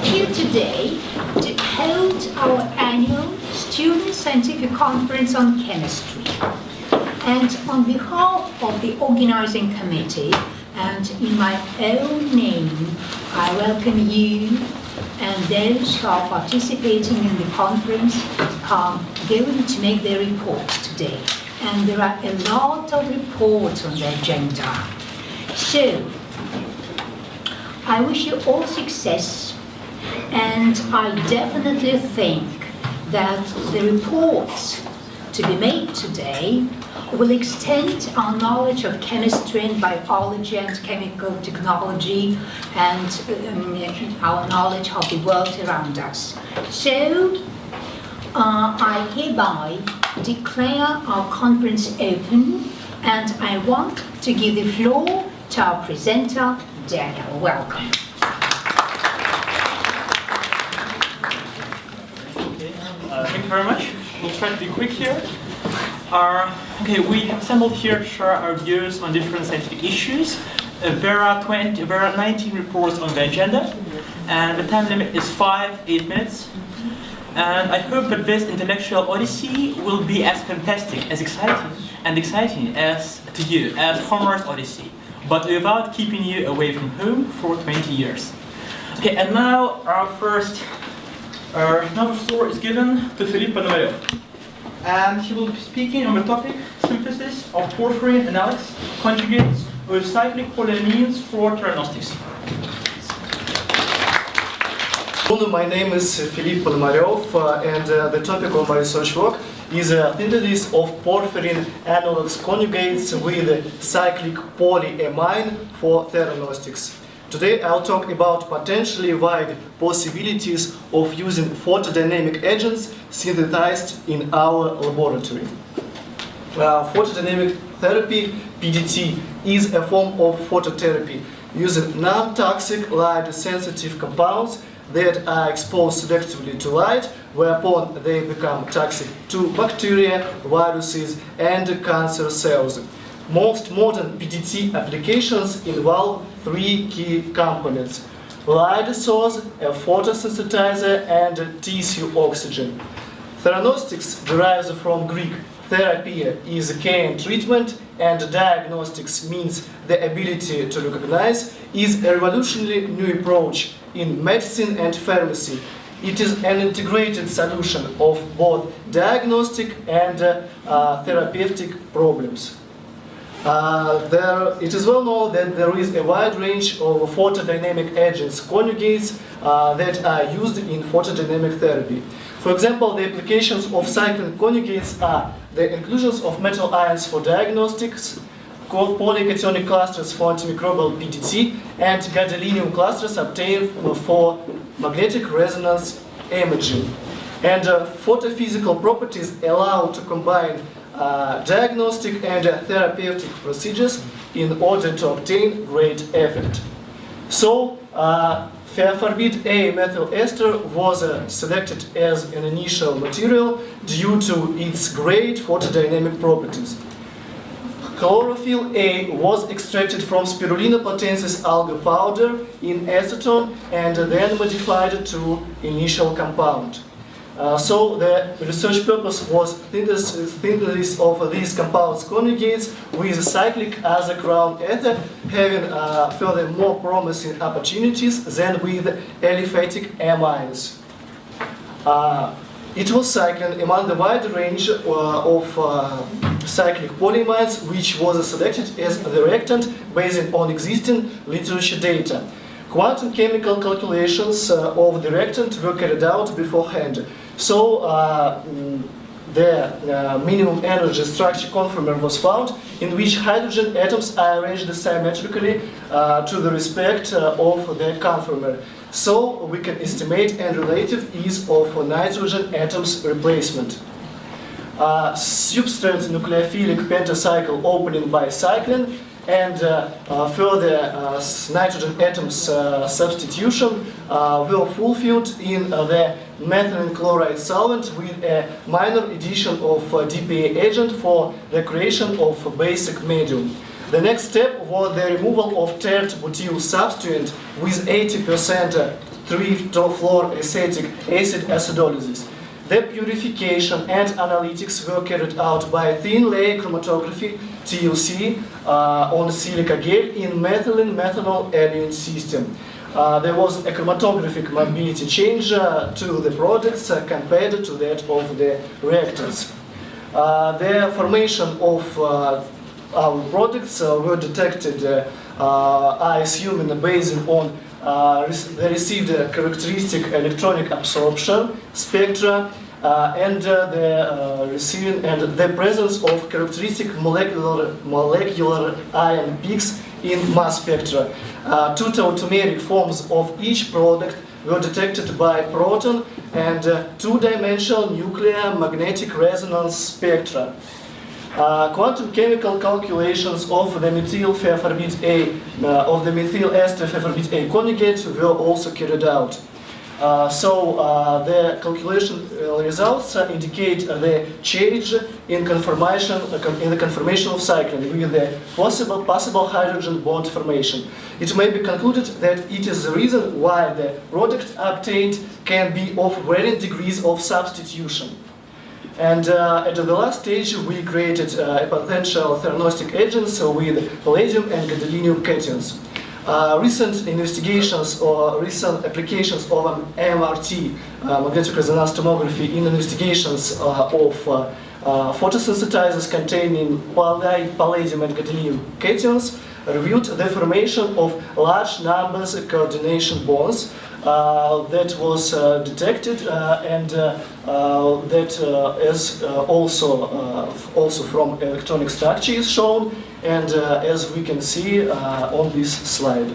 here today to hold our annual Student Scientific Conference on Chemistry. And on behalf of the organizing committee and in my own name, I welcome you and those who are participating in the conference are going to make their reports today. And there are a lot of reports on the agenda. So, I wish you all success, and I definitely think that the reports to be made today will extend our knowledge of chemistry and biology and chemical technology and our knowledge of the world around us. So, I hereby declare our conference open, and I want to give the floor to our presenter, Daniel. Welcome. Thank you very much. We'll try to be quick here. We have assembled here to share our views on different scientific issues. There are 19 reports on the agenda, and the time limit is 8 minutes. And I hope that this intellectual odyssey will be as fantastic, as exciting as to you as Homer's Odyssey, but without keeping you away from home for 20 years. Okay, and now now the floor is given to Philippe Ponomarev. And he will be speaking on the topic synthesis of porphyrin and Alex conjugates with cyclic polyamines for theranostics. My name is Philippe Ponomarev, and the topic of my research work is synthesis of porphyrin analogs conjugates with cyclic polyamine for theranostics. Today I'll talk about potentially wide possibilities of using photodynamic agents synthesized in our laboratory. Photodynamic therapy, PDT, is a form of phototherapy using non-toxic light-sensitive compounds that are exposed selectively to light, whereupon they become toxic to bacteria, viruses, and cancer cells. Most modern PDT applications involve 3 key components: light source, a photosensitizer, and tissue oxygen. Theranostics derives from Greek therapia is care and treatment, and diagnostics means the ability to recognize, is a revolutionary new approach in medicine and pharmacy. It is an integrated solution of both diagnostic and therapeutic problems. It is well known that there is a wide range of photodynamic agents, conjugates, that are used in photodynamic therapy. For example, the applications of cyclic conjugates are the inclusions of metal ions for diagnostics, polycationic clusters for antimicrobial PDT, and gadolinium clusters obtained for magnetic resonance imaging. And photophysical properties allow to combine diagnostic and therapeutic procedures in order to obtain great effect. So, Thiafarbid A methyl ester was selected as an initial material due to its great photodynamic properties. Chlorophyll A was extracted from Spirulina potensis alga powder in acetone and then modified to initial compound. So the research purpose was synthesis of these compounds conjugates with cyclic azacrown ether, having further more promising opportunities than with aliphatic amines. It was cycling among the wide range of cyclic polyamides, which was selected as the reactant based on existing literature data. Quantum chemical calculations of the reactant were carried out beforehand. So the minimum energy structure conformer was found, in which hydrogen atoms are arranged symmetrically to the respect of the conformer. So we can estimate a relative ease of nitrogen atoms replacement. Substrate nucleophilic pentacycle opening by cycling and further nitrogen atoms substitution were fulfilled in the methylene chloride solvent with a minor addition of DPA agent for the creation of a basic medium. The next step was the removal of tert butyl substituent with 80% 3-fluoroacetic acid acidolysis. The purification and analytics were carried out by thin layer chromatography (TLC) on silica gel in methylene methanol anion system. There was a chromatographic mobility change to the products compared to that of the reactors. The formation of our products were detected, I assume, based on they received characteristic electronic absorption spectra and the receiving and the presence of characteristic molecular ion peaks in mass spectra. Two tautomeric forms of each product were detected by proton and two-dimensional nuclear magnetic resonance spectra. Quantum chemical calculations of the methyl fenorbit A, of the methyl ester fenorbit A conjugate were also carried out. The calculation results indicate the change in the conformational cycling with the possible hydrogen bond formation. It may be concluded that it is the reason why the product obtained can be of varying degrees of substitution. And at the last stage, we created a potential theranostic agents with palladium and gadolinium cations. Recent investigations or recent applications of MRT, magnetic resonance tomography, in investigations of photosensitizers containing palladium and gadolinium cations revealed the formation of large numbers of coordination bonds that was detected and that is also from electronic structure is shown, and as we can see on this slide.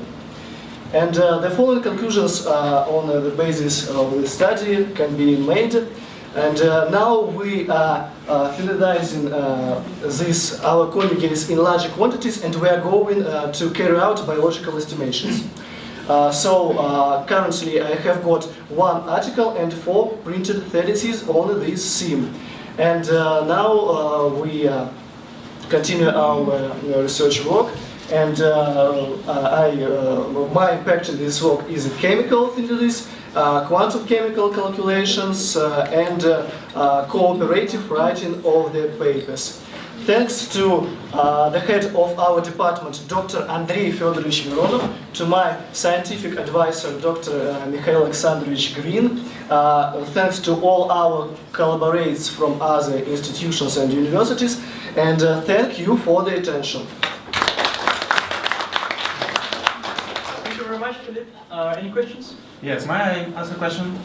And the following conclusions on the basis of the study can be made. And now we are synthesizing our conjugates in larger quantities, and we are going to carry out biological estimations. Currently I have got one article and 4 printed theses on this theme. And now we continue our research work. And my impact in this work is chemical synthesis, quantum chemical calculations, and cooperative writing of the papers. Thanks to the head of our department, Dr. Andrei Fedorovich Mironov, to my scientific advisor, Dr. Mikhail Alexandrovich Green, thanks to all our collaborators from other institutions and universities, and thank you for the attention. Thank you very much, Philip. Any questions? Yes, may I ask a question?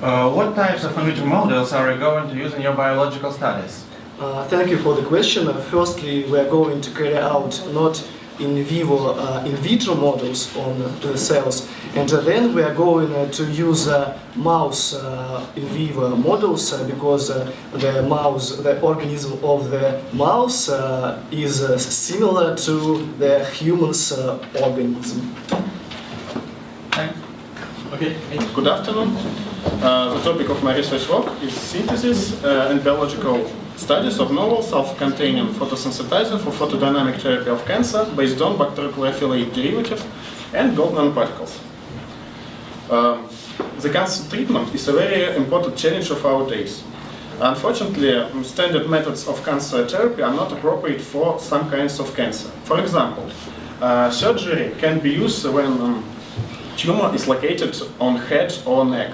What types of imaging models are you going to use in your biological studies? Thank you for the question. Firstly, we are going to carry out not in vivo, in vitro models on the cells, and then we are going to use mouse in vivo models because the organism of the mouse is similar to the human's organism. Thanks. Okay. Good afternoon. The topic of my research work is synthesis and biological studies of novel self-containing photosensitizer for photodynamic therapy of cancer based on bacteriochlorophyllate derivative and gold nanoparticles. The cancer treatment is a very important challenge of our days. Unfortunately, standard methods of cancer therapy are not appropriate for some kinds of cancer. For example, surgery can be used when tumor is located on head or neck.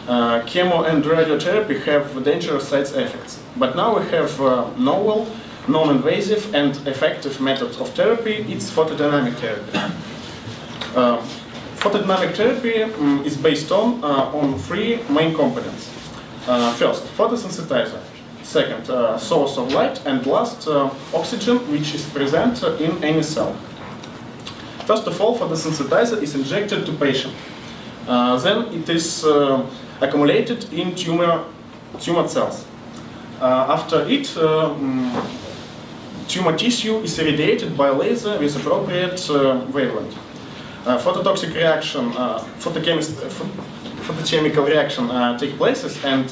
Chemo and radiotherapy have dangerous side effects, but now we have novel, non-invasive and effective methods of therapy. It's photodynamic therapy. Photodynamic therapy is based on 3 main components. First, photosensitizer. Second, source of light, and last, oxygen, which is present in any cell. First of all, photosensitizer is injected to patient. Then it is accumulated in tumor cells. After it, tumor tissue is irradiated by laser with appropriate wavelength. Phototoxic reaction, photochemical reaction take places, and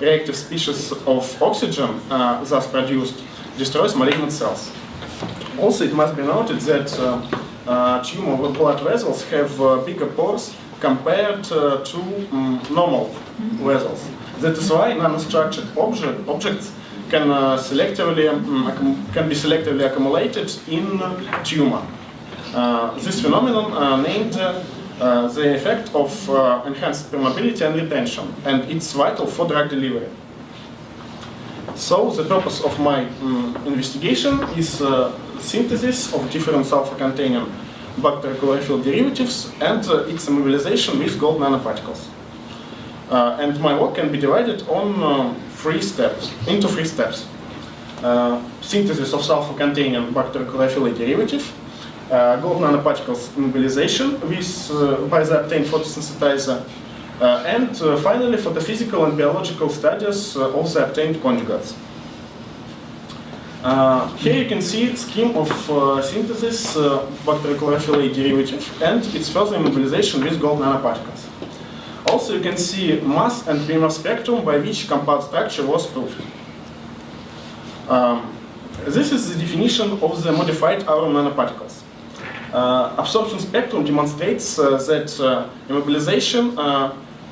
reactive species of oxygen thus produced destroys malignant cells. Also, it must be noted that tumor blood vessels have bigger pores compared to normal vessels. That is why nanostructured objects can be selectively accumulated in tumor. This phenomenon named the effect of enhanced permeability and retention, and it's vital for drug delivery. So the purpose of my investigation is synthesis of different sulfur-containing bacterial chlorophyll derivatives and its immobilization with gold nanoparticles. And my work can be divided on into three steps. Synthesis of sulfur-containing bacterial chlorophyll derivative, gold nanoparticles immobilization by the obtained photosynthesizer, and finally photophysical and biological studies of the obtained conjugates. Here you can see a scheme of synthesis bacterial chlorophyll derivative and its further immobilization with gold nanoparticles. Also you can see mass and primer spectrum by which compound structure was proved. This is the definition of the modified aurum nanoparticles. Absorption spectrum demonstrates that immobilization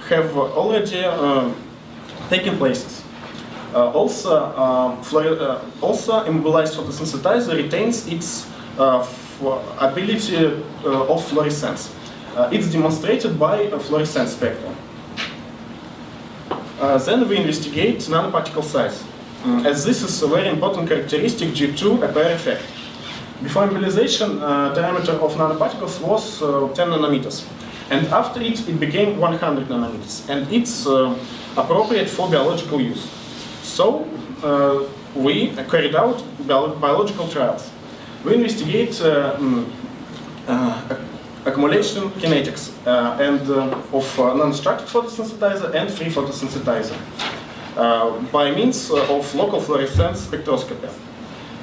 have already taken places. Also immobilized photosynthesizer retains its ability of fluorescence. It's demonstrated by a fluorescence spectrum. Then we investigate nanoparticle size, as this is a very important characteristic due to a pair effect. Before immobilization, diameter of nanoparticles was 10 nanometers, and after it became 100 nanometers, and it's appropriate for biological use. So we carried out biological trials. We investigate accumulation kinetics and of non-structured photosynthesizer and free photosynthesizer by means of local fluorescence spectroscopy.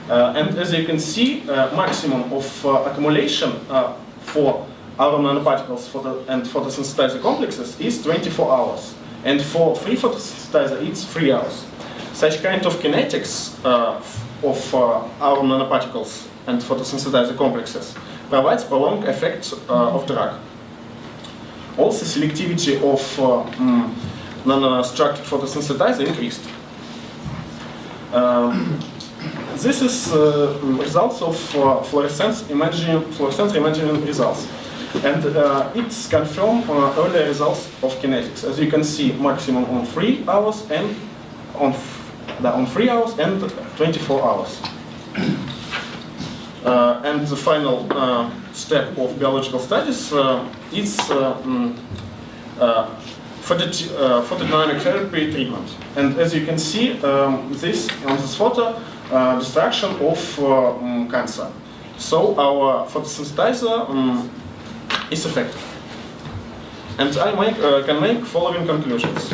And as you can see, maximum of accumulation for our nanoparticles and photosynthesizer complexes is 24 hours. And for free photosynthesizer, it's 3 hours. Such kind of kinetics of our nanoparticles and photosynthesizer complexes provides prolonged effect of drug. Also, selectivity of nanostructured photosynthesizer increased. This is results of fluorescence imaging results, and it's confirmed earlier results of kinetics. As you can see, maximum on 3 hours and on 3 hours and 24 hours. And the final step of biological studies is photodynamic therapy treatment. And as you can see, this on this photo, destruction of cancer. So our photosynthesizer is effective. And I can make following conclusions.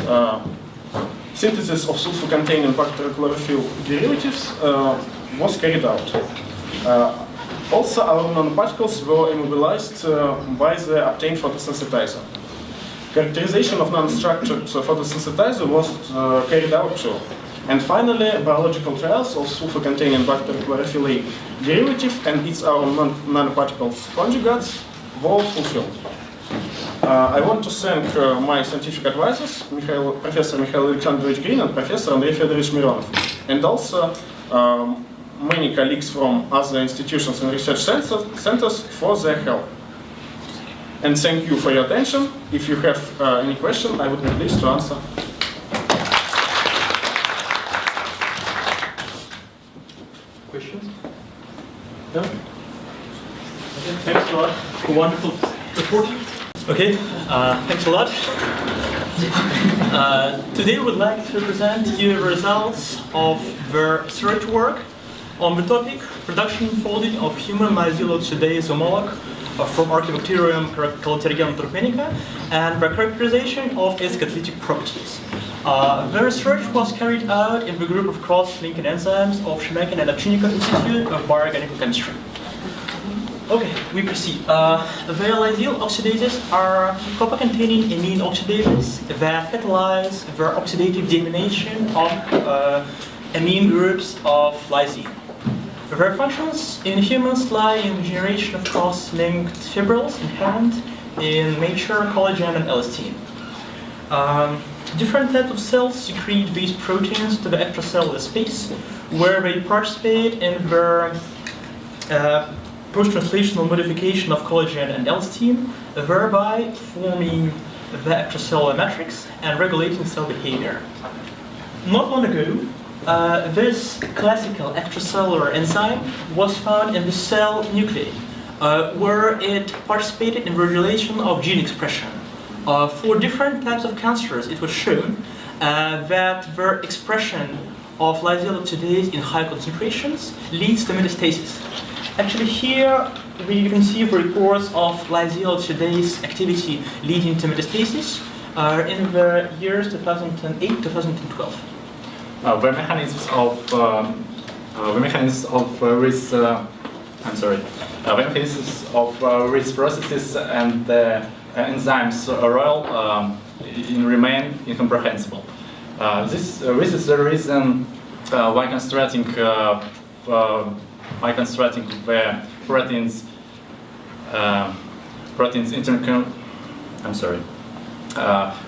Synthesis of sulfur-containing bacterial chlorophyll derivatives was carried out. Also, our nanoparticles were immobilized by the obtained photosynthesizer. Characterization of nanostructured photosynthesizer was carried out too. And finally, biological trials of sulfur-containing bacterial chlorophyll derivative and its nanoparticles conjugates were fulfilled. I want to thank my scientific advisors, Professor Mikhail Alexandrovich Green and Professor Andrei Fedorovich Mironov, and also many colleagues from other institutions and research centers for their help. And thank you for your attention. If you have any question, I would be pleased to answer. Questions? No? Okay, thanks a lot for wonderful report. Okay, thanks a lot. Today we would like to present you the results of the research work on the topic production and folding of human myosyl oxidase homolog from Archaebacterium calotherigellum turpenica and the characterization of its catalytic properties. The research was carried out in the group of cross-linking enzymes of Shemekin and Ovchinnikov Institute of Bioorganic Chemistry. Okay, we proceed. The lysyl oxidases are copper-containing amine oxidases that catalyze the oxidative deamination of amine groups of lysine. Their functions in humans lie in the generation of cross-linked fibrils inherent in nature, collagen, and elastin. Different types of cells secrete these proteins to the extracellular space, where they participate in their post-translational modification of collagen and elastin, thereby forming the extracellular matrix and regulating cell behavior. Not long ago, this classical extracellular enzyme was found in the cell nuclei, where it participated in regulation of gene expression. For different types of cancers, it was shown that their expression of lysyl oxidase in high concentrations leads to metastasis. Actually, here you can see the reports of lysyl oxidase activity leading to metastasis in the years 2008-2012. The mechanisms of these processes and the enzymes' role remain incomprehensible. This is the reason why constructing the proteins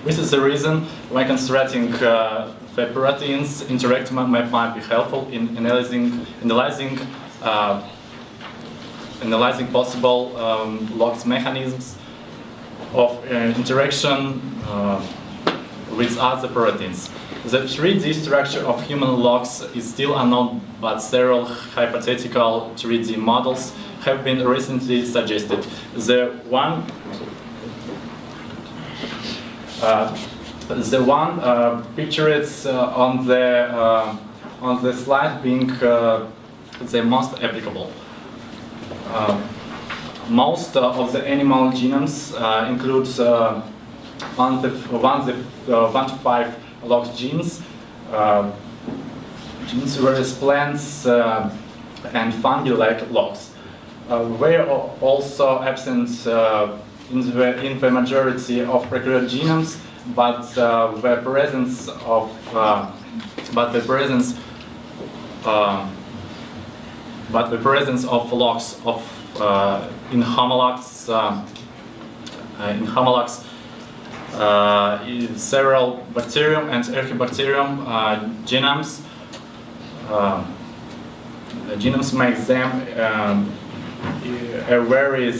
this is the reason why constructing the proteins interact might be helpful in analyzing possible logs mechanisms of interaction with other proteins. The 3D structure of human logs is still unknown, but several hypothetical 3D models have been recently suggested. The one pictured on the slide being the most applicable. Most of the animal genomes include 1 to 5 log genes, whereas plants and fungi lack logs. They are also absent in the majority of prokaryote genomes, but the presence of logs in homologs in several bacterium and archaebacterium genomes. Genomes make them a very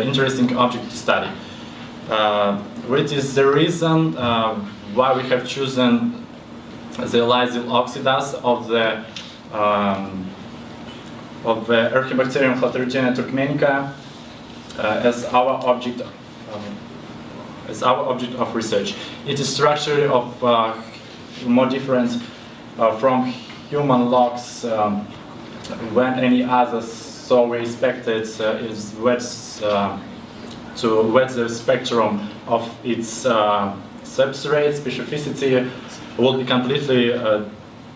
interesting object to study. Which is the reason why we have chosen the lysyl oxidase of the Archaebacterium heterogenia turkmenica as our object of research. It is structurally more different from human logs than any others, so we expected is to wet the spectrum of its substrate specificity will be completely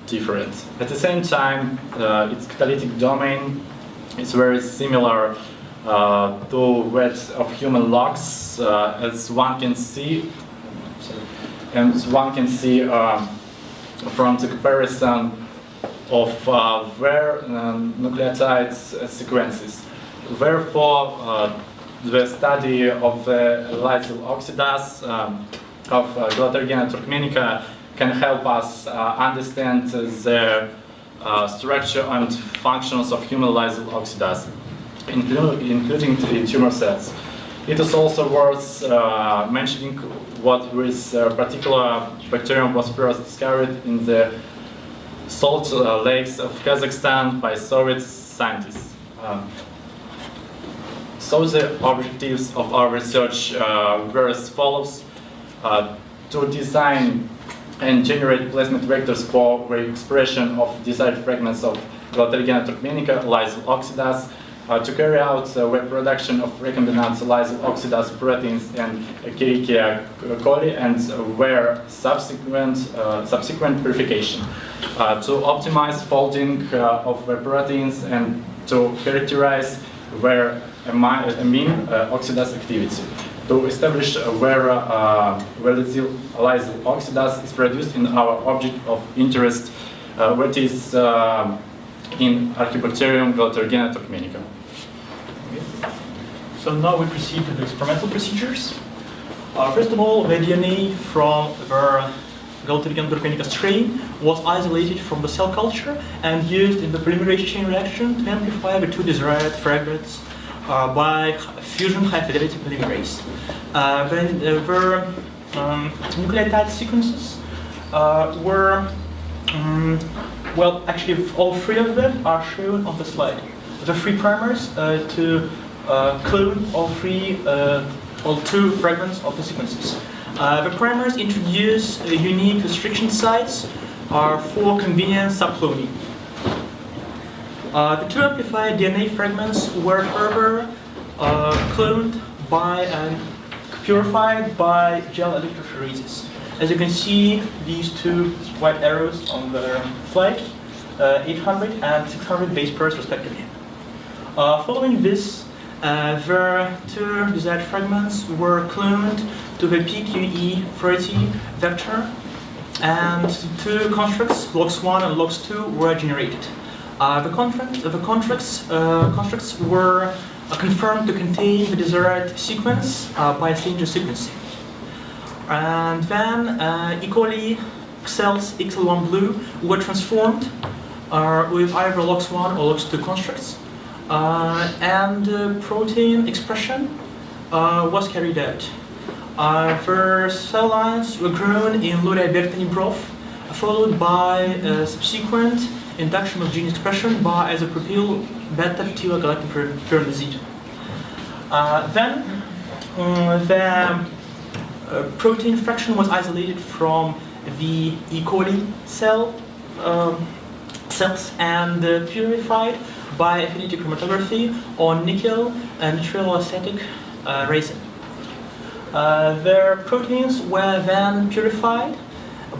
different. At the same time, its catalytic domain is very similar to that of human logs, as one can see, from the comparison of their nucleotide sequences. Therefore, the study of the lysyl oxidase of Ежегодная turkmenica can help us understand the structure and functions of human lysyl oxidase, including the tumor cells. It is also worth mentioning what this particular bacterium was first discovered in the salt lakes of Kazakhstan by Soviet scientists. So the objectives of our research were as follows: to design and generate plasmid vectors for the expression of desired fragments of Ежегодная turkmenica lysyl oxidase, to carry out the production of recombinant lysyl oxidase proteins and Escherichia coli and their subsequent purification, to optimize folding of the proteins and to characterize their amine oxidase activity, to establish where lysyl oxidase is produced in our object of interest, which is in Archaebacterium Ежегодная turkmenica. So now we proceed to the experimental procedures. First of all, the DNA from the galactic organic strain was isolated from the cell culture and used in the polymerase chain reaction to amplify the two desired fragments by fusion high-fidelity polymerase. Then the nucleotide sequences were, well, actually all three of them are shown on the slide. The three primers to clone all two fragments of the sequences. The primers introduce unique restriction sites for convenient subcloning. The two amplified DNA fragments were further cloned by and purified by gel electrophoresis. As you can see, these two white arrows on the slide, 800 and 600 base pairs respectively. Following this, the two desired fragments were cloned to the PQE30 vector, and two constructs, LOX1 and LOX2, were generated. The constructs were confirmed to contain the desired sequence by signature sequencing. And then E. coli cells XL1 blue were transformed with either LOX1 or LOX2 constructs. And protein expression was carried out. The cell lines were grown in low-diabertiny broth, followed by subsequent induction of gene expression by isopropyl beta-galactopyramidazide. Then the protein fraction was isolated from the E. coli cells and purified by affinity chromatography on nickel and nitriloacetic resin. Their proteins were then purified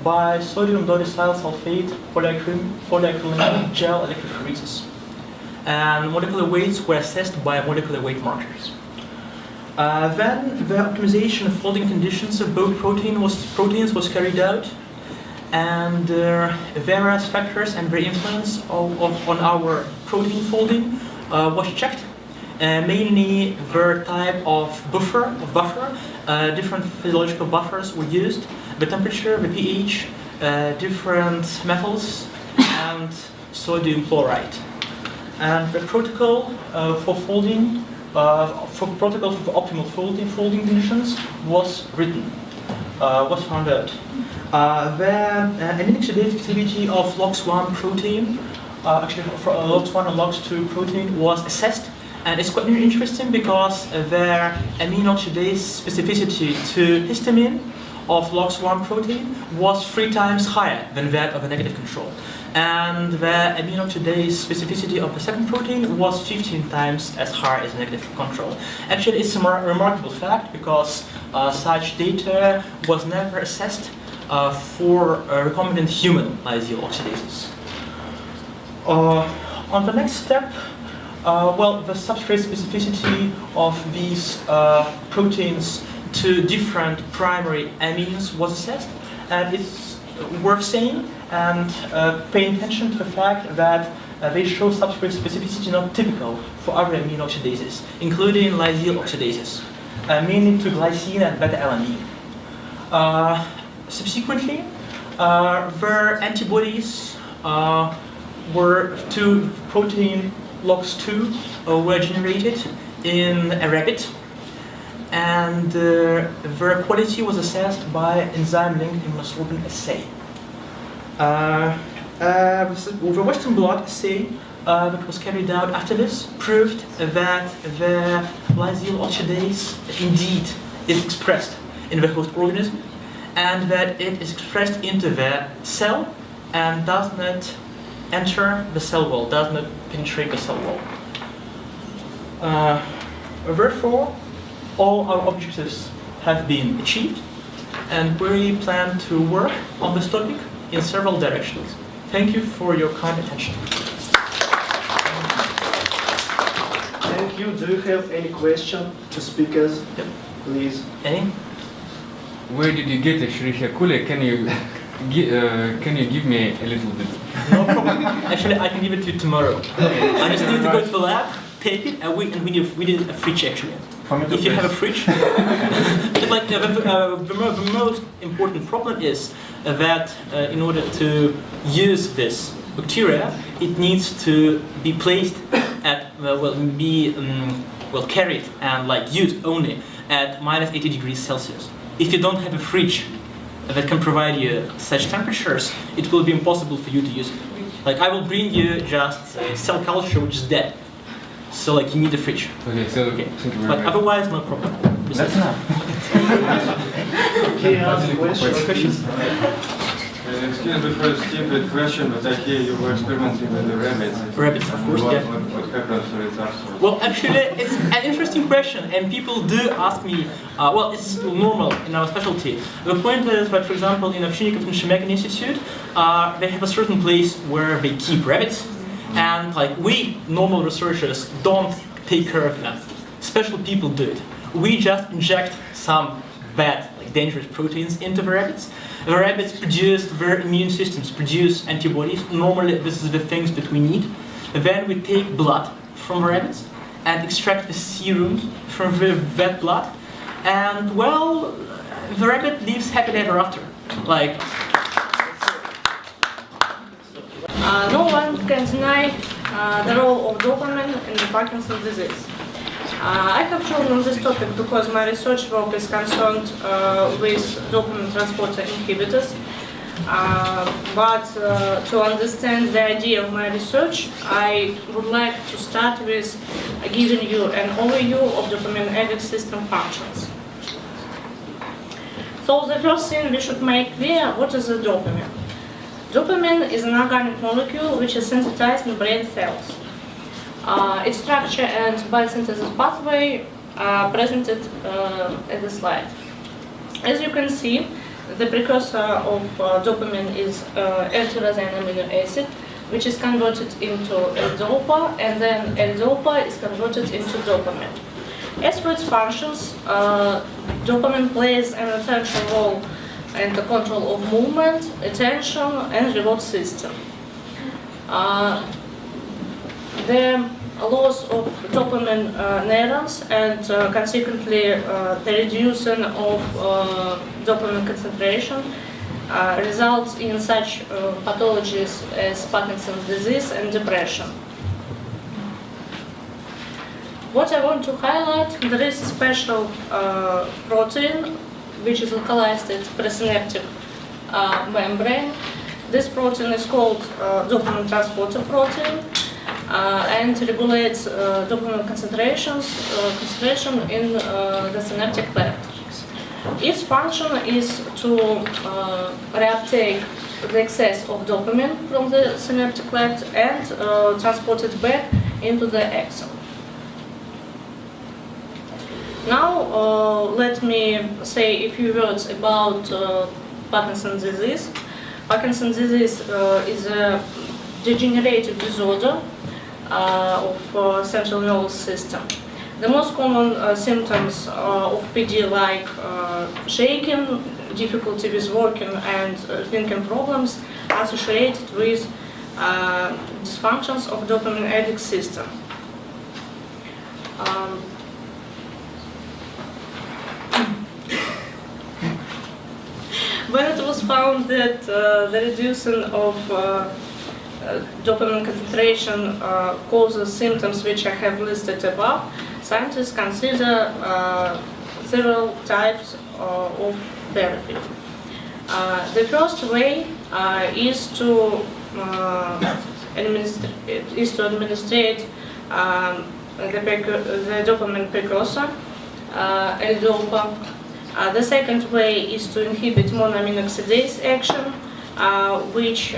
by sodium dodecyl sulfate polyacrylamide gel electrophoresis, and molecular weights were assessed by molecular weight markers. Then the optimization of folding conditions of both proteins was carried out, and various factors and their influence on our protein folding was checked. Mainly the type of buffer, different physiological buffers were used, the temperature, the pH, different metals, and sodium chloride. And the protocol for folding, for optimal folding conditions was written, was found out. The amino-oxidative activity of LOX1 protein, actually for LOX1 and LOX2 protein, was assessed. And it's quite interesting because their amino oxidase specificity to histamine of LOX1 protein was 3 times higher than that of a negative control. And the amino oxidase specificity of the second protein was 15 times as high as negative control. Actually, it's a remarkable fact because such data was never assessed for recombinant human lysyl oxidases. On the next step, well, the substrate specificity of these proteins to different primary amines was assessed, and it's worth saying and paying attention to the fact that they show substrate specificity not typical for other amino oxidases, including lysyl oxidases, mainly to glycine and beta-alanine. Subsequently, their antibodies were to protein LOX2 were generated in a rabbit, and their quality was assessed by enzyme-linked immunosorbent assay. The Western blot assay that was carried out after this proved that the lysyl oxidase indeed is expressed in the host organism, and that it is expressed into the cell and does not enter the cell wall, does not penetrate the cell wall. Therefore, all our objectives have been achieved, and we plan to work on this topic in several directions. Thank you for your kind attention. Thank you. Do you have any question to speakers? Yep. Please. Any? Where did you get Escherichia coli? Can you give me a little bit? No problem. Actually, I can give it to you tomorrow. I just need to go to the lab take it, and we need a fridge actually. For me to If you have a fridge. fridge, but like the most important problem is that in order to use this bacteria, it needs to be placed at carried and like used only at minus 80 degrees Celsius. If you don't have a fridge that can provide you such temperatures, it will be impossible for you to use it. Like I will bring you just cell culture which is dead. So like you need a fridge. Okay, so Okay. thank you very But much. otherwise no problem. That's enough. Okay, ask questions. Questions? Excuse me for a stupid question, but I hear you were experimenting with the rabbits. Rabbits, of course, yeah. What happened to it afterwards? Well, actually, it's an interesting question, and people do ask me. Well, it's normal in our specialty. The point is that, for example, in Ovchinnikov and Shemekin Institute, they have a certain place where they keep rabbits, and like we normal researchers don't take care of them. Special people do it. We just inject some bad, like dangerous proteins into the rabbits. The rabbits their immune systems produce antibodies. Normally, this is the things that we need. Then we take blood from the rabbits and extract the serum from that blood. And well, the rabbit lives happily ever after. Like. No one can deny the role of dopamine in the Parkinson's disease. I have chosen this topic because my research work is concerned with dopamine transporter inhibitors. But to understand the idea of my research, I would like to start with giving you an overview of dopaminergic system functions. So the first thing we should make clear, what is the dopamine? Dopamine is an organic molecule which is synthesized in brain cells. Its structure and biosynthesis pathway are presented at the slide. As you can see, the precursor of dopamine is L-tyrosine amino acid, which is converted into L-dopa, and then L-dopa is converted into dopamine. As for its functions, dopamine plays an essential role in the control of movement, attention, and reward system. The loss of dopamine neurons and consequently the reduction of dopamine concentration results in such pathologies as Parkinson's disease and depression. What I want to highlight, there is a special protein which is localized at presynaptic membrane. This protein is called dopamine transporter protein. And regulates dopamine concentration in the synaptic cleft. Its function is to reuptake the excess of dopamine from the synaptic cleft and transport it back into the axon. Now let me say a few words about Parkinson's disease. Parkinson's disease is a degenerative disorder of central nervous system. The most common symptoms of PD like shaking, difficulty with working and thinking problems are associated with dysfunctions of dopaminergic system. When it was found that the reduction of dopamine concentration causes symptoms which I have listed above, scientists consider several types of therapy. The first way is to administrate the dopamine precursor, L-dopa. The second way is to inhibit monoamine oxidase action, which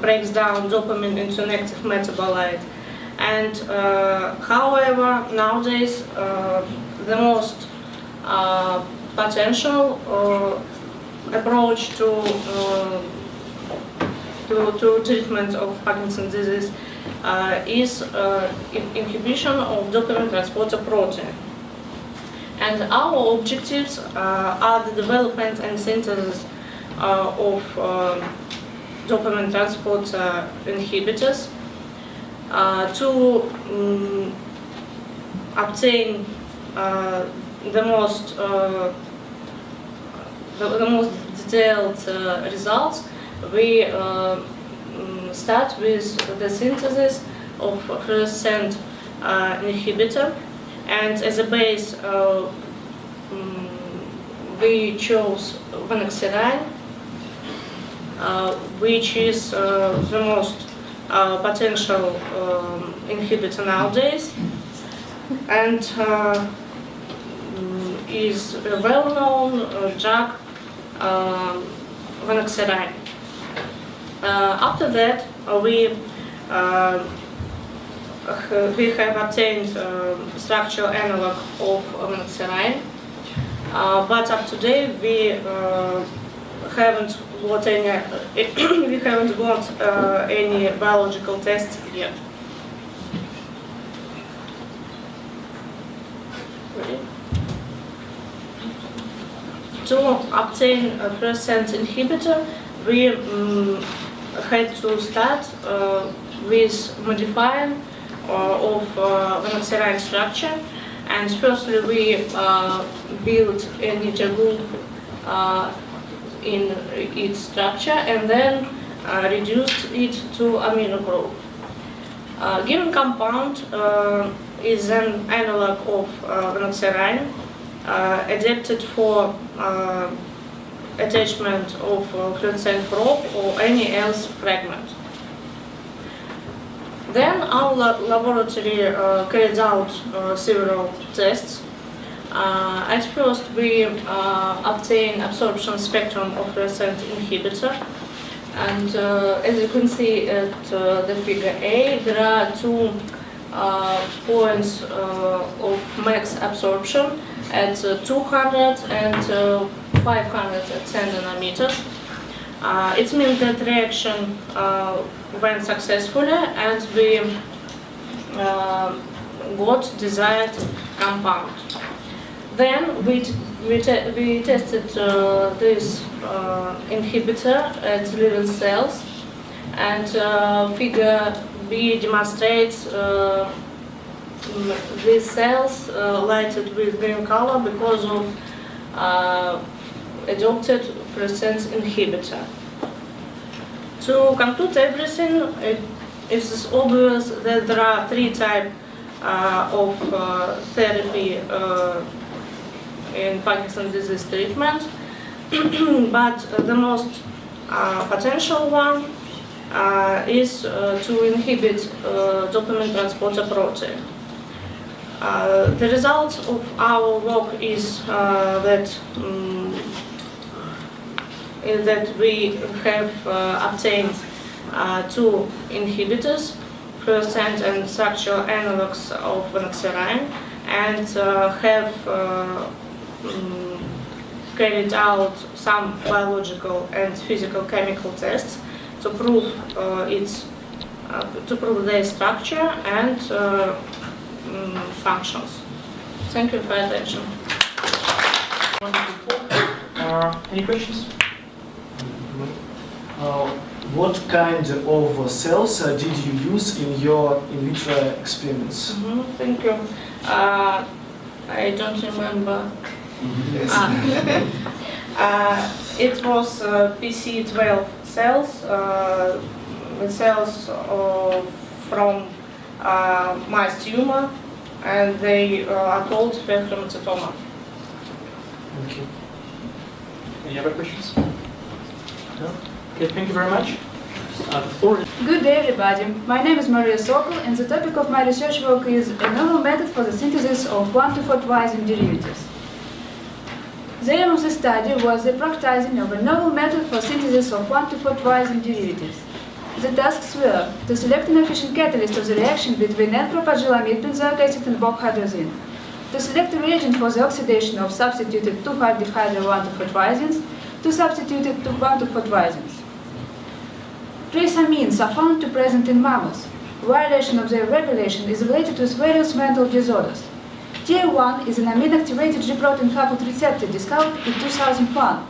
breaks down dopamine into an active metabolite. And however, nowadays the most potential approach to treatment of Parkinson's disease is inhibition of dopamine transporter protein. And our objectives are the development and synthesis of dopamine transporter inhibitors to obtain the most detailed results, we start with the synthesis of fluorescent inhibitor, and as a base we chose vanoxerine, which is the most potential inhibitor nowadays, and is a well-known drug, vanoxerine. After that, we have obtained structural analog of vanoxerine, but up to date we haven't got any biological tests yet. Ready? To obtain a fluorescent inhibitor, we had to start with modifying of vanoxerine structure, and firstly we built a nitrogen group in its structure, and then reduced it to amino group. Given compound is an analog of vanoxerine, adapted for attachment of fluorescent probe or any else fragment. Then our laboratory carried out several tests. At first we obtained absorption spectrum of fluorescent inhibitor, and as you can see at the figure A, there are 2 points of max absorption at 200 and 510 nanometers. It means that reaction went successfully, and we got desired compound. Then we tested this inhibitor at living cells, and figure B demonstrates these cells lighted with green color because of adopted fluorescent inhibitor. To conclude everything, it is obvious that there are 3 types of therapy in Parkinson's disease treatment, but the most potential one is to inhibit dopamine transporter protein. The result of our work is that we have obtained 2 inhibitors, fluorescent and structural analogs of vanoxerine, and have carried out some biological and physical chemical tests to prove their structure and functions. Thank you for your attention. Any questions? What kind of cells did you use in your in vitro experiments? Thank you. I don't remember. Yes. It was PC12 cells, cells from mice tumor, and they are called spectrocytoma. Thank you. Any other questions? No? Okay, thank you very much. Good day, everybody. My name is Maria Sokol, and the topic of my research work is a novel method for the synthesis of 1,2,4 Weizen derivatives. The aim of the study was the practicing of a novel method for synthesis of 1,2,4 Weizen derivatives. The tasks were to select an efficient catalyst of the reaction between N-propagylamide benzoic acid and bochydrazine, to select a reagent for the oxidation of substituted 2,5-dihydro 1,2,4 Weizens to substituted 1,2,4 Weizens. Trace amines are found to present in mammals. Violation of their regulation is related with various mental disorders. TR1 is an amine-activated G-protein coupled receptor discovered in 2001.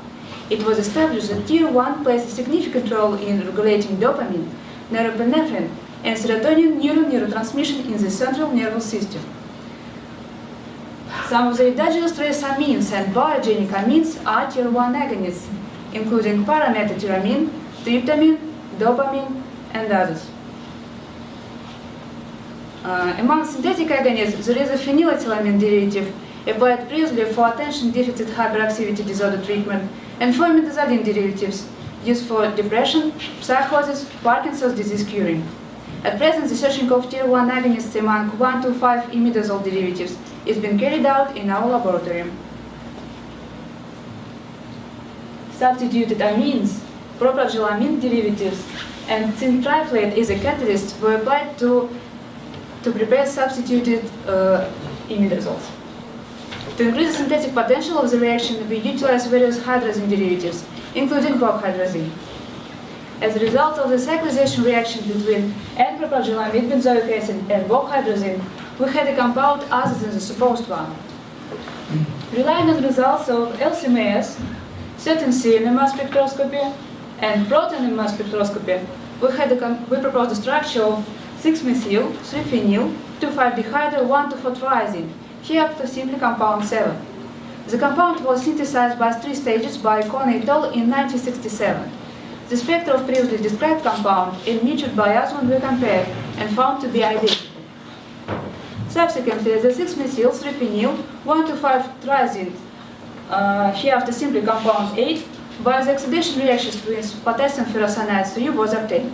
It was established that TR1 plays a significant role in regulating dopamine, norepinephrine, and serotonin neurotransmission in the central nervous system. Some of the endogenous trace amines and biogenic amines are tier 1 agonists, including paramethylamine, tryptamine, dopamine, and others. Among synthetic agonists, there is a phenylethylamine derivative applied previously for attention deficit hyperactivity disorder treatment, and formimidazoline derivatives used for depression, psychosis, Parkinson's disease curing. At present, the searching of tier 1 agonists among 1 to 5 imidazole derivatives is being carried out in our laboratory. Substituted amines, propragylamine derivatives, and zinc triflate as a catalyst were applied to prepare substituted imidazoles. To increase the synthetic potential of the reaction, we utilize various hydrazine derivatives, including bochydrazine. As a result of the cyclization reaction between N-propragylamide benzoic acid and bochydrazine, we had a compound other than the supposed one. Relying on results of LCMS, certain CN mass spectroscopy, and protein mass spectroscopy, we proposed a structure of 6-methyl, 3-phenyl, 2,5-dihydro, 1,2-triazine, here up to simply compound 7. The compound was synthesized by 3 stages by Kohn et al. In 1967. The spectra of previously described compound and mutual by Osmond were compared and found to be identical. Subsequently, the 6-methyl, 3-phenyl, 1,2,5-triazine, here after simply compound 8, by the oxidation reactions with potassium ferrocyanide 3 was obtained.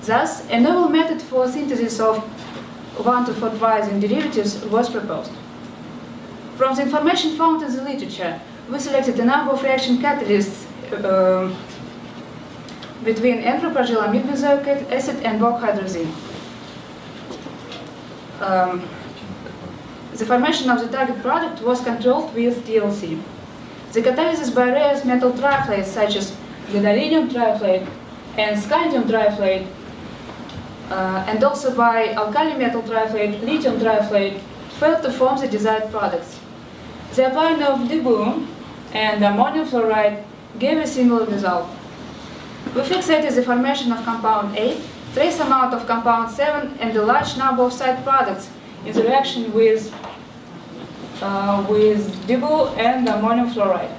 Thus, a novel method for synthesis of 1,2,4-triazine derivatives was proposed. From the information found in the literature, we selected a number of reaction catalysts between N-propragylamide benzoic acid and bochydrazine. The formation of the target product was controlled with TLC. The catalysis by rare metal triflates such as gadolinium triflate and scandium triflate, and also by alkali metal triflate, lithium triflate, failed to form the desired products. The applying of dibulum and ammonium fluoride gave a similar result. We fixated the formation of compound 8, trace amount of compound 7, and a large number of side products in the reaction with dibul and ammonium fluoride.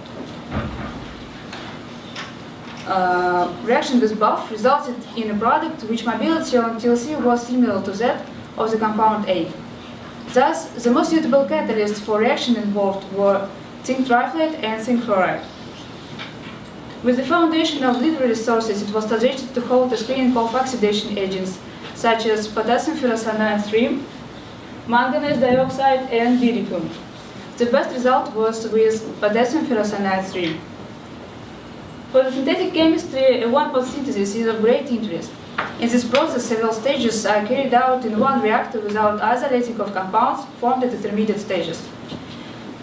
Reaction with buff resulted in a product which mobility on TLC was similar to that of the compound 8. Thus, the most suitable catalysts for reaction involved were zinc triflate and zinc chloride. With the foundation of literary sources, it was suggested to hold a screening of oxidation agents such as potassium ferrocyanide 3, manganese dioxide, and barium. The best result was with potassium ferrocyanide 3. For the synthetic chemistry, a one-pot synthesis is of great interest. In this process, several stages are carried out in one reactor without isolating of compounds formed at intermediate stages.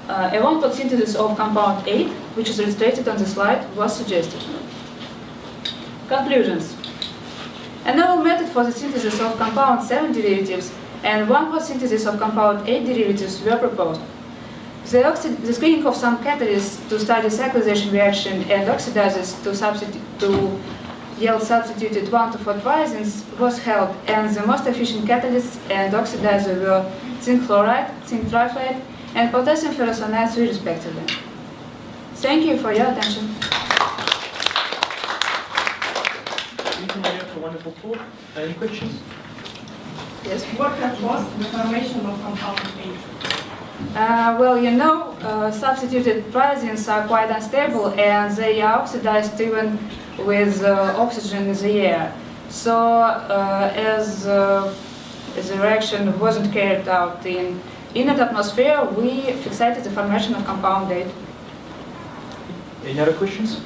A one-pot synthesis of compound 8, which is illustrated on the slide, was suggested. Conclusions. A novel method for the synthesis of compound 7 derivatives and one-pot synthesis of compound 8 derivatives were proposed. The screening of some catalysts to study cyclization reaction and oxidizers to yield substituted 1,2,4-triazines was held, and the most efficient catalysts and oxidizer were zinc chloride, zinc triflate, and potassium ferrocyanide 3 respectively. Thank you for your attention. Thank you, Maria, for a wonderful talk. Any questions? Yes. What has caused the formation of compound 8? Well, you know, substituted triazines are quite unstable and they are oxidized even with oxygen in the air. So, as the reaction wasn't carried out in inert atmosphere, we fixated the formation of compound 8. Any other questions?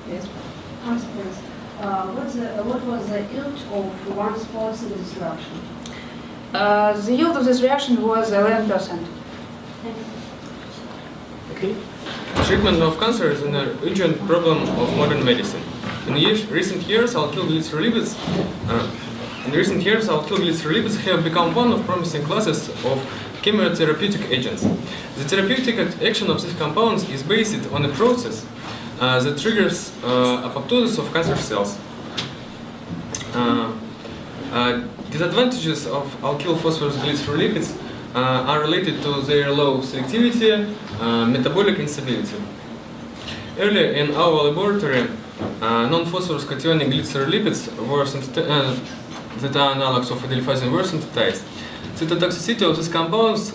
Yes. What was the yield of one spot synthesis reaction? The yield of this reaction was 11%. Okay. Treatment of cancer is an urgent problem of modern medicine. In recent years, alkyl glycerylipids have become one of promising classes of chemotherapeutic agents. The therapeutic action of these compounds is based on a process that triggers apoptosis of cancer cells. Disadvantages of alkyl phosphorus glycerylipids are related to their low selectivity, metabolic instability. Earlier in our laboratory, non-phosphorus cationic glycerolipids were that are analogs of edelphysine were synthesized. Cytotoxicity of these compounds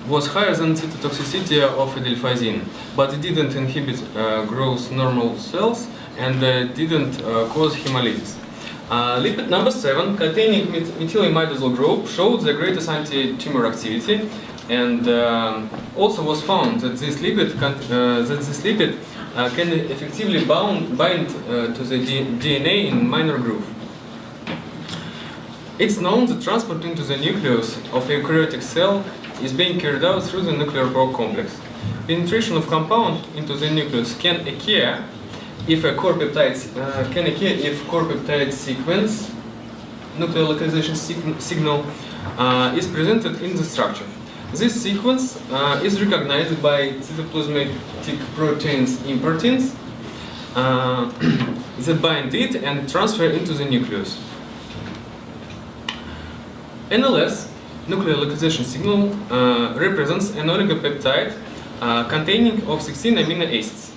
was higher than cytotoxicity of edelphysine, but it didn't inhibit growth normal cells and didn't cause hemolysis. Lipid number 7, containing methylamidazole group, showed the greatest anti-tumor activity, and also was found that this lipid can effectively bind to the DNA in minor groove. It's known that transport into the nucleus of a eukaryotic cell is being carried out through the nuclear probe complex. Penetration of compound into the nucleus can occur if a core peptide sequence, nuclear localization signal, is presented in the structure. This sequence is recognized by cytoplasmatic proteins importins that bind it and transfer into the nucleus. NLS, nuclear localization signal, represents an oligopeptide containing of 16 amino acids.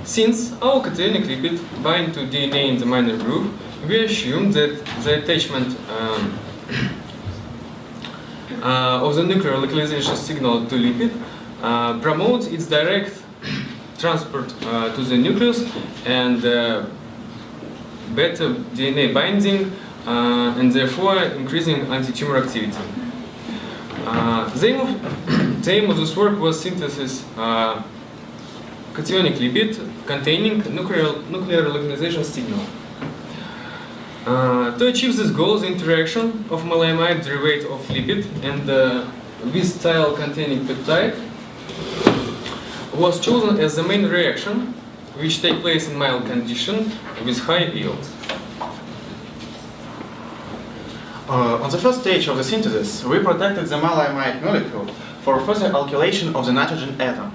Since our cationic lipid bind to DNA in the minor groove, we assume that the attachment of the nuclear localization signal to lipid promotes its direct transport to the nucleus and better DNA binding and therefore increasing anti-tumor activity. The aim of this work was synthesis cationic lipid containing nuclear localization signal. To achieve this goal, the interaction of maleimide derivative of lipid and with thiol containing peptide was chosen as the main reaction, which take place in mild condition with high yields. On the first stage of the synthesis, we protected the maleimide molecule for further alkylation of the nitrogen atom.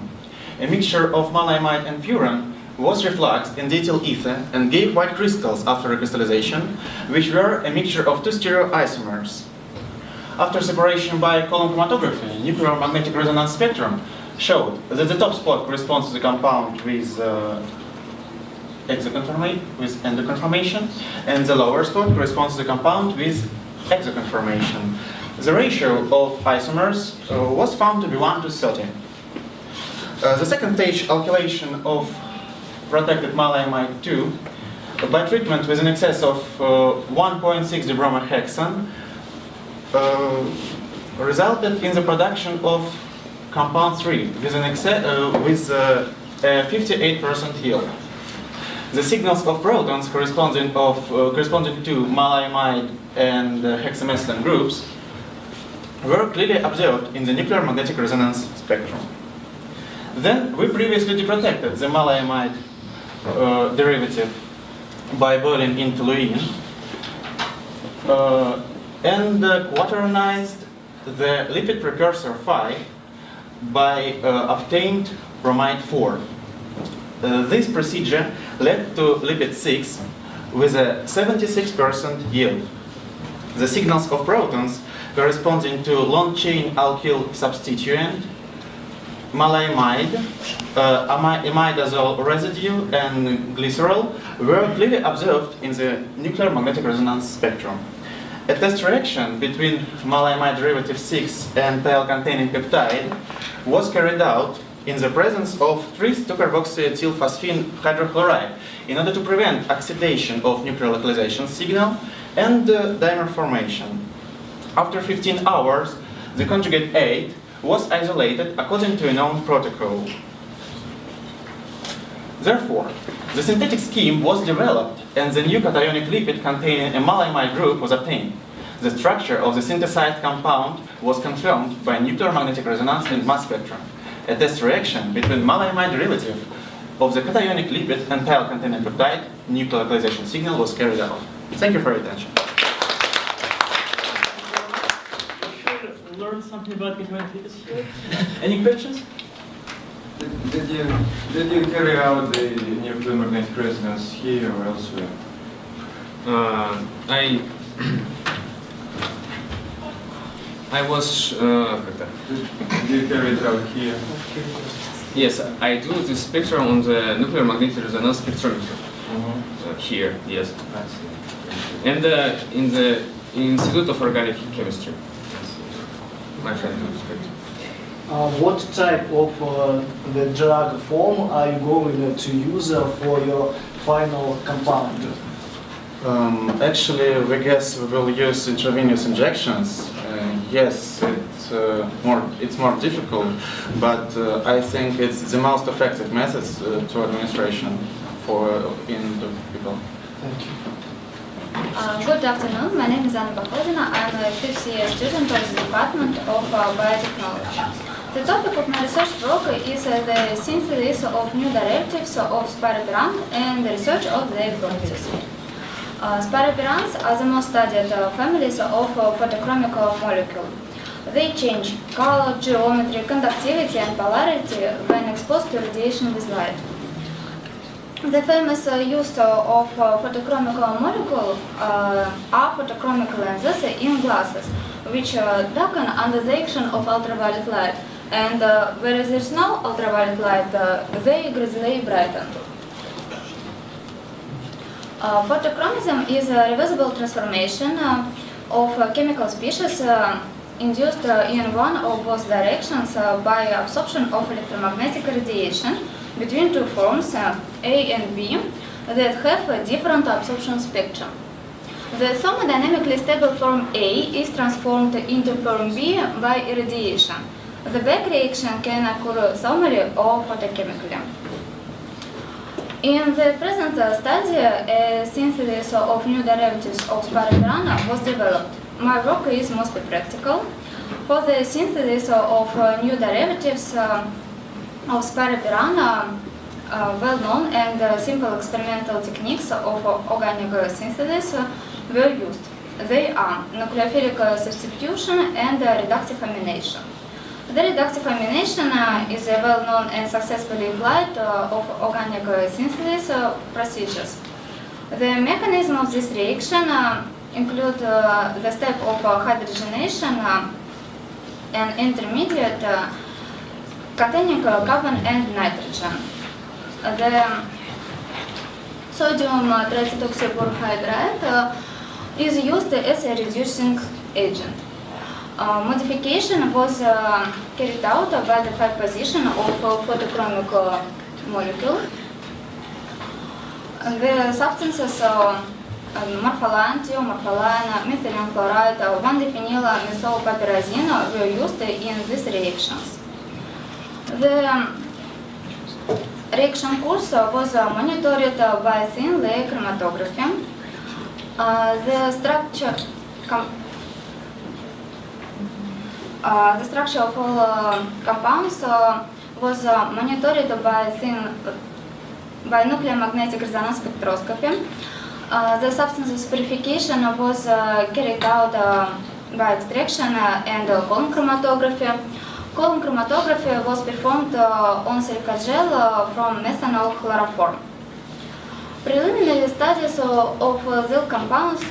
A mixture of maleimide and furan was refluxed in diethyl ether and gave white crystals after recrystallization, which were a mixture of two stereoisomers. After separation by column chromatography, nuclear magnetic resonance spectrum showed that the top spot corresponds to the compound with endoconformation, and the lower spot corresponds to the compound with exoconformation. The ratio of isomers was found to be 1:30. The second stage, alkylation of protected maleimide 2 by treatment with an excess of 1.6 dibromahexane resulted in the production of compound 3 with an with a 58% yield. The signals of protons corresponding to maleimide and hexamethylene groups were clearly observed in the nuclear magnetic resonance spectrum. Then we previously deprotected the maleimide derivative by boiling in toluene and quaternized the lipid precursor 5 by obtained bromide 4. This procedure led to lipid 6 with a 76% yield. The signals of protons corresponding to long-chain alkyl substituent, maleimide, imidazole residue, and glycerol were clearly observed in the nuclear magnetic resonance spectrum. A test reaction between maleimide derivative 6 and thiol-containing peptide was carried out in the presence of 3-2-carboxyethylphosphine hydrochloride in order to prevent oxidation of nuclear localization signal and dimer formation. After 15 hours, the conjugate 8 was isolated according to a known protocol. Therefore, the synthetic scheme was developed and the new cationic lipid containing a maleimide group was obtained. The structure of the synthesized compound was confirmed by nuclear magnetic resonance and mass spectrum. A test reaction between maleimide derivative of the cationic lipid and thiol-containing peptide nuclear localization signal was carried out. Thank you for your attention. Learn something about cationic lipids here. Any questions? Did you carry out the nuclear magnetic resonance here or elsewhere? I was. Did you carry it out here? Yes, I do this spectrum on the nuclear magnetic resonance spectrometer. Here, yes. And in the Institute of Organic Chemistry. My friend do spectrum. What type of the drug form are you going to use for your final compound? Actually, we guess we will use intravenous injections. Yes, it's more difficult, but I think it's the most effective method to administration in the people. Thank you. Good afternoon, my name is Anna Bahodina. I'm a 5th year student of the Department of Biotechnology. The topic of my research work is the synthesis of new derivatives of spiroperans and the research of their properties. Spiroperans are the most studied families of photochromic molecules. They change color, geometry, conductivity and polarity when exposed to radiation with light. The famous use of photochromic molecules are photochromic lenses in glasses, which darken under the action of ultraviolet light, and where there is no ultraviolet light, they greatly brighten. Photochromism is a reversible transformation of chemical species induced in one or both directions by absorption of electromagnetic radiation between two forms, A and B, that have a different absorption spectrum. The thermodynamically stable form A is transformed into form B by irradiation. The back reaction can occur thermally or photochemically. In the present study, a synthesis of new derivatives of spiroperan was developed. My work is mostly practical. For the synthesis of new derivatives of spiroperan, well-known and simple experimental techniques of organic synthesis were used. They are nucleophilic substitution and reductive amination. The reductive amination is a well-known and successfully applied of organic synthesis procedures. The mechanism of this reaction include the step of hydrogenation and intermediate containing carbon and nitrogen. The sodium trioxyborhydride is used as a reducing agent. Modification was carried out by the 5 position of photochromic molecule. The substances morpholine, thiomorpholine, methylene chloride, 1-diphenyl methylpapirazine were used in these reactions. The reaction course was monitored by thin layer chromatography. The structure of all compounds was monitored by nuclear magnetic resonance spectroscopy. The substances purification was carried out by extraction and column chromatography. Column chromatography was performed on silica gel from methanol chloroform. Preliminary studies of the compounds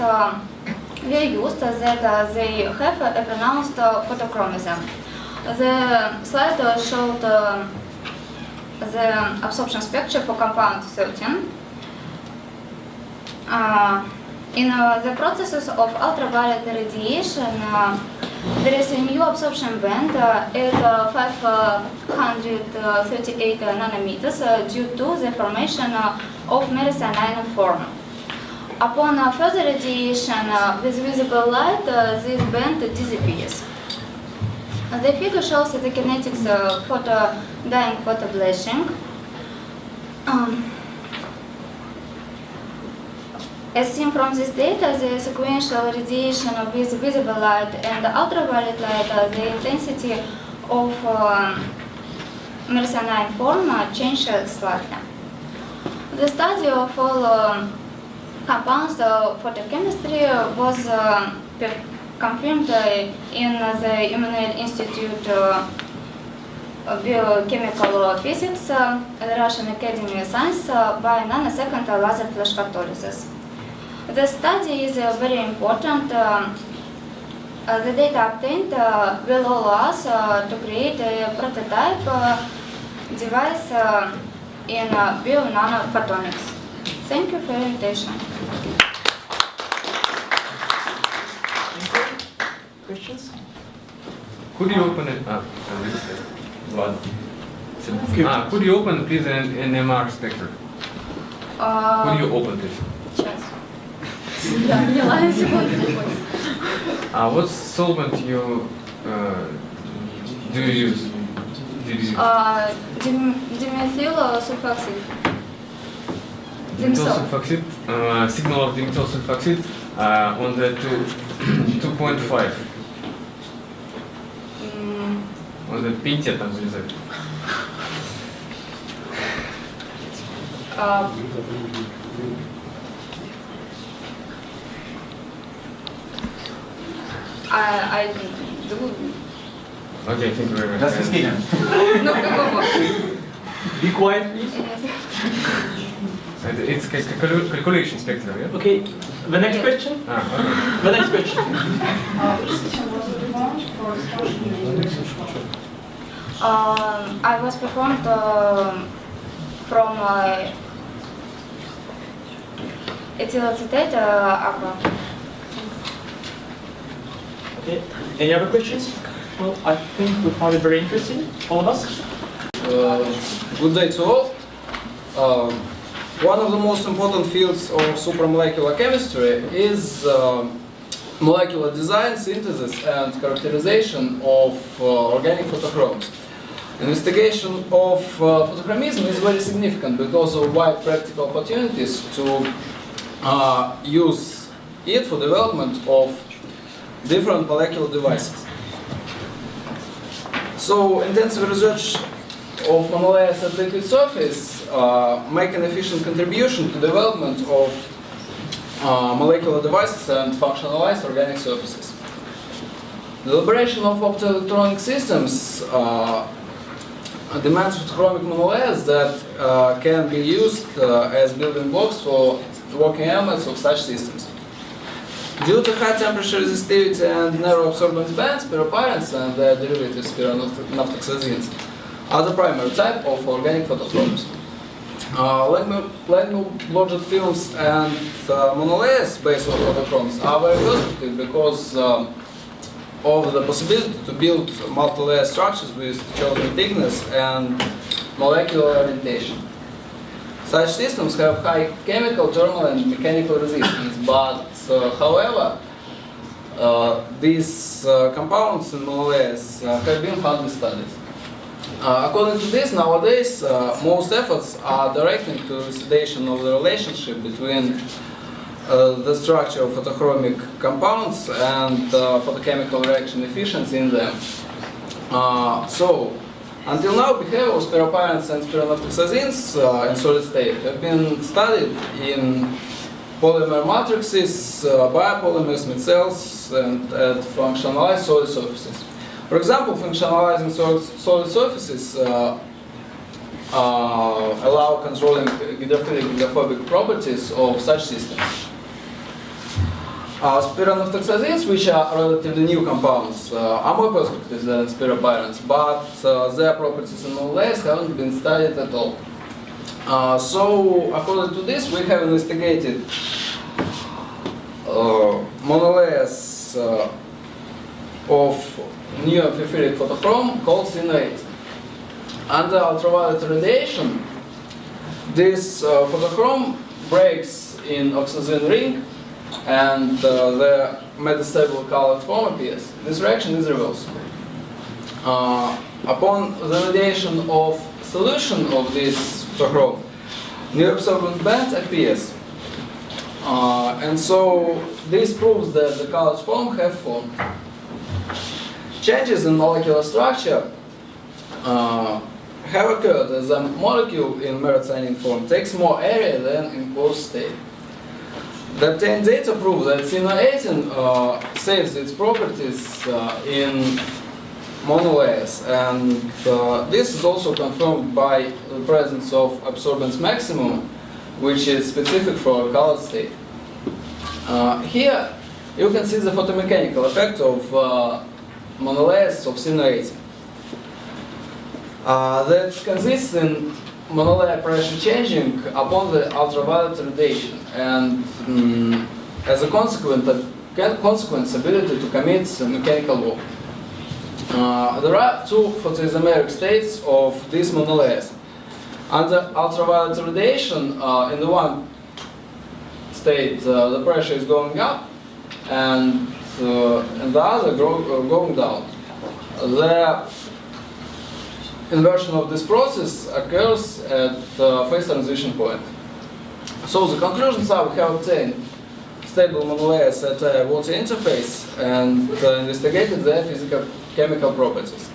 were used that they have a pronounced photochromism. The slide showed the absorption spectrum for compound 13. In the processes of ultraviolet radiation, there is a new absorption band at 538 nanometers due to the formation of methionine form. Upon further radiation with visible light, this band disappears. The figure shows the kinetics of dyeing photobleaching. As seen from this data, the sequential radiation with visible light and ultraviolet light, the intensity of methionine form changes slightly. The study of all compounds photochemistry was confirmed in the Emmanuel Institute of Biochemical Physics, the Russian Academy of Science, by nanosecond laser flash photolysis. The study is very important The data obtained will allow us to create a prototype device in bio-nanophotonics. Thank you for your attention. Questions? Could you open it? Could you open please an NMR spectrum? Could you open this? Сейчас. Я поняла, секунду. What solvent you do you use? Dimethyl sulfoxide. Dimethyl sulfoxide. Signal of dimethyl sulfoxide on the 2.5. On the пинте там залезает. I do. Okay, thank you very much. Das ist Ihnen. No, Be quiet, please. It's calculation spectrum, yeah? Okay, the next question? Okay. The next question. Which system was performed for distortion in research model? I was performed from ethyl acetate aqua. Okay, any other questions? Well, I think we found it very interesting, all of us. Good day to all. One of the most important fields of supramolecular chemistry is molecular design, synthesis, and characterization of organic photochromes. Investigation of photochromism is very significant because of wide practical opportunities to use it for development of different molecular devices. So intensive research of monolayers at liquid surface make an efficient contribution to development of molecular devices and functionalized organic surfaces. The elaboration of optoelectronic systems demands photochromic monolayers that can be used as building blocks for working elements of such systems. Due to high temperature resistivity and narrow absorbance bands, pyropyrens and their derivatives pyronaphthoxazines are the primary type of organic photochromes. Lignin-loaded films and monolayers based on photochromes are very versatile because of the possibility to build multi-layer structures with chosen thickness and molecular orientation. Such systems have high chemical, thermal, and mechanical resistance, but however, these compounds in monolayers have been hardly studied. According to this, nowadays, most efforts are directed to elucidation of the relationship between the structure of photochromic compounds and photochemical reaction efficiency in them. So, until now, behavior of pyropyrens and pyronaphthoxazines in solid state have been studied in polymer matrices, biopolymers, micelles, and at functionalized solid surfaces. For example, functionalizing solid surfaces allow controlling hydrophilic properties of such systems. Pyronaphthoxazines, which are relatively new compounds, are more perspective than pyropyrens, but their properties in monolayers haven't been studied at all. So, according to this, we have investigated monolayers of new amphiphyric photochrome called CN8. Under ultraviolet radiation, this photochrome breaks in oxygen ring and the metastable colored form appears. This reaction is reversible. Upon the radiation of solution of this photochrome, new absorbent band appears. And so this proves that the colored form have formed. Changes in molecular structure have occurred as a molecule in methionine form takes more area than in closed state. The obtained data prove that CN18 saves its properties in monolayers, and this is also confirmed by the presence of absorbance maximum, which is specific for a colored state. Here you can see the photomechanical effect of monolayers of thin rating. That consists in monolayer pressure changing upon the ultraviolet radiation, and as a consequence, ability to commit mechanical work. There are two photoisomeric states of these monolayers. Under ultraviolet radiation, in the one state the pressure is going up, and in the other going down. The inversion of this process occurs at the phase transition point. So the conclusions are we have obtained stable monolayers at a water interface and investigated their physical-chemical properties.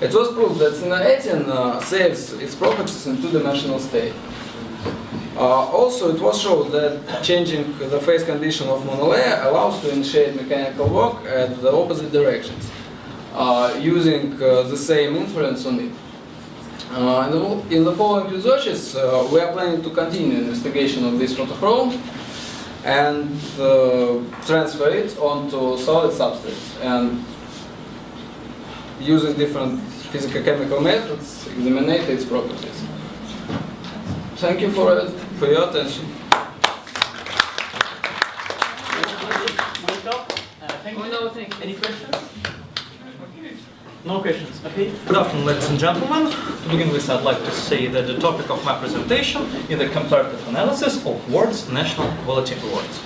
It was proved that C18 saves its properties in two-dimensional state. Also, it was shown that changing the phase condition of monolayer allows to initiate mechanical work at the opposite directions, using the same influence on it. In the following researches, we are planning to continue investigation of this photochrome and transfer it onto solid substrates, and using different physical-chemical methods, examine its properties. Thank you for your attention. Any questions? No questions. Okay. Good afternoon, ladies and gentlemen. To begin with, I'd like to say that the topic of my presentation is the comparative analysis of words national quality awards.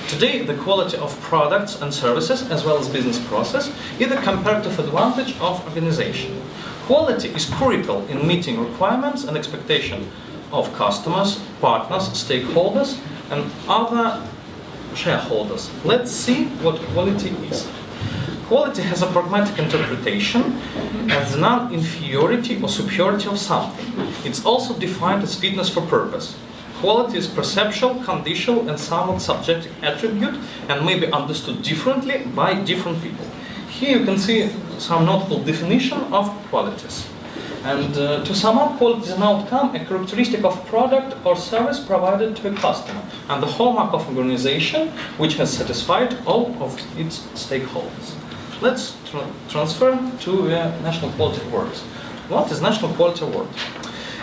Today, the quality of products and services, as well as business process, is the comparative advantage of organization. Quality is critical in meeting requirements and expectations of customers, partners, stakeholders, and other shareholders. Let's see what quality is. Quality has a pragmatic interpretation as the non-inferiority or superiority of something. It's also defined as fitness for purpose. Quality is perceptual, conditional, and somewhat subjective attribute and may be understood differently by different people. Here you can see some notable definition of qualities. And to sum up, quality is an outcome, a characteristic of product or service provided to a customer, and the hallmark of an organization which has satisfied all of its stakeholders. Let's transfer to National Quality Awards. What is National Quality Award?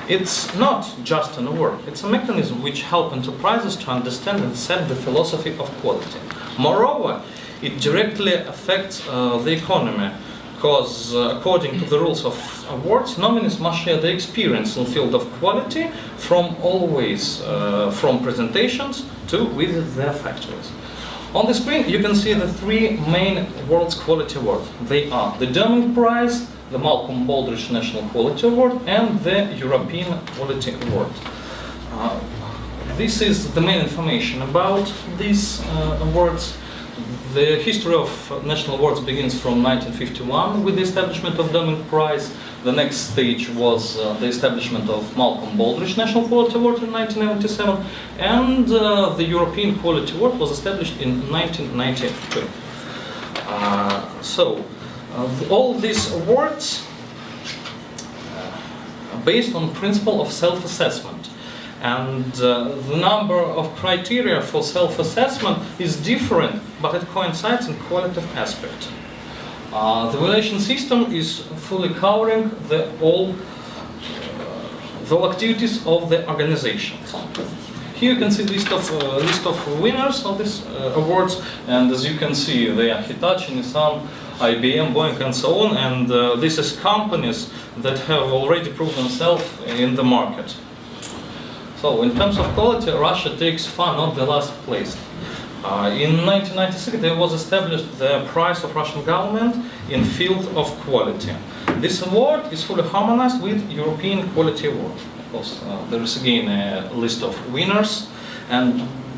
It's not just an award, it's a mechanism which helps enterprises to understand and set the philosophy of quality. Moreover, it directly affects the economy, because according to the rules of awards, nominees must share their experience in the field of quality from always, from presentations to visit their factories. On the screen you can see the three main World's Quality Awards. They are the Deming Prize, the Malcolm Baldrige National Quality Award, and the European Quality Award. This is the main information about these awards. The history of national awards begins from 1951 with the establishment of Deming Prize. The next stage was the establishment of Malcolm Baldrige National Quality Award in 1997, and the European Quality Award was established in 1992. All these awards are based on the principle of self-assessment, and the number of criteria for self-assessment is different, but it coincides in qualitative aspect. The evaluation system is fully covering all activities of the organization. Here you can see list of winners of these awards, and as you can see, they are Hitachi, Nissan, IBM, Boeing, and so on. And this is companies that have already proved themselves in the market. So in terms of quality, Russia takes far not the last place. In 1996, there was established the prize of Russian government in field of quality. This award is fully harmonized with European Quality Award. Of course, there is again a list of winners,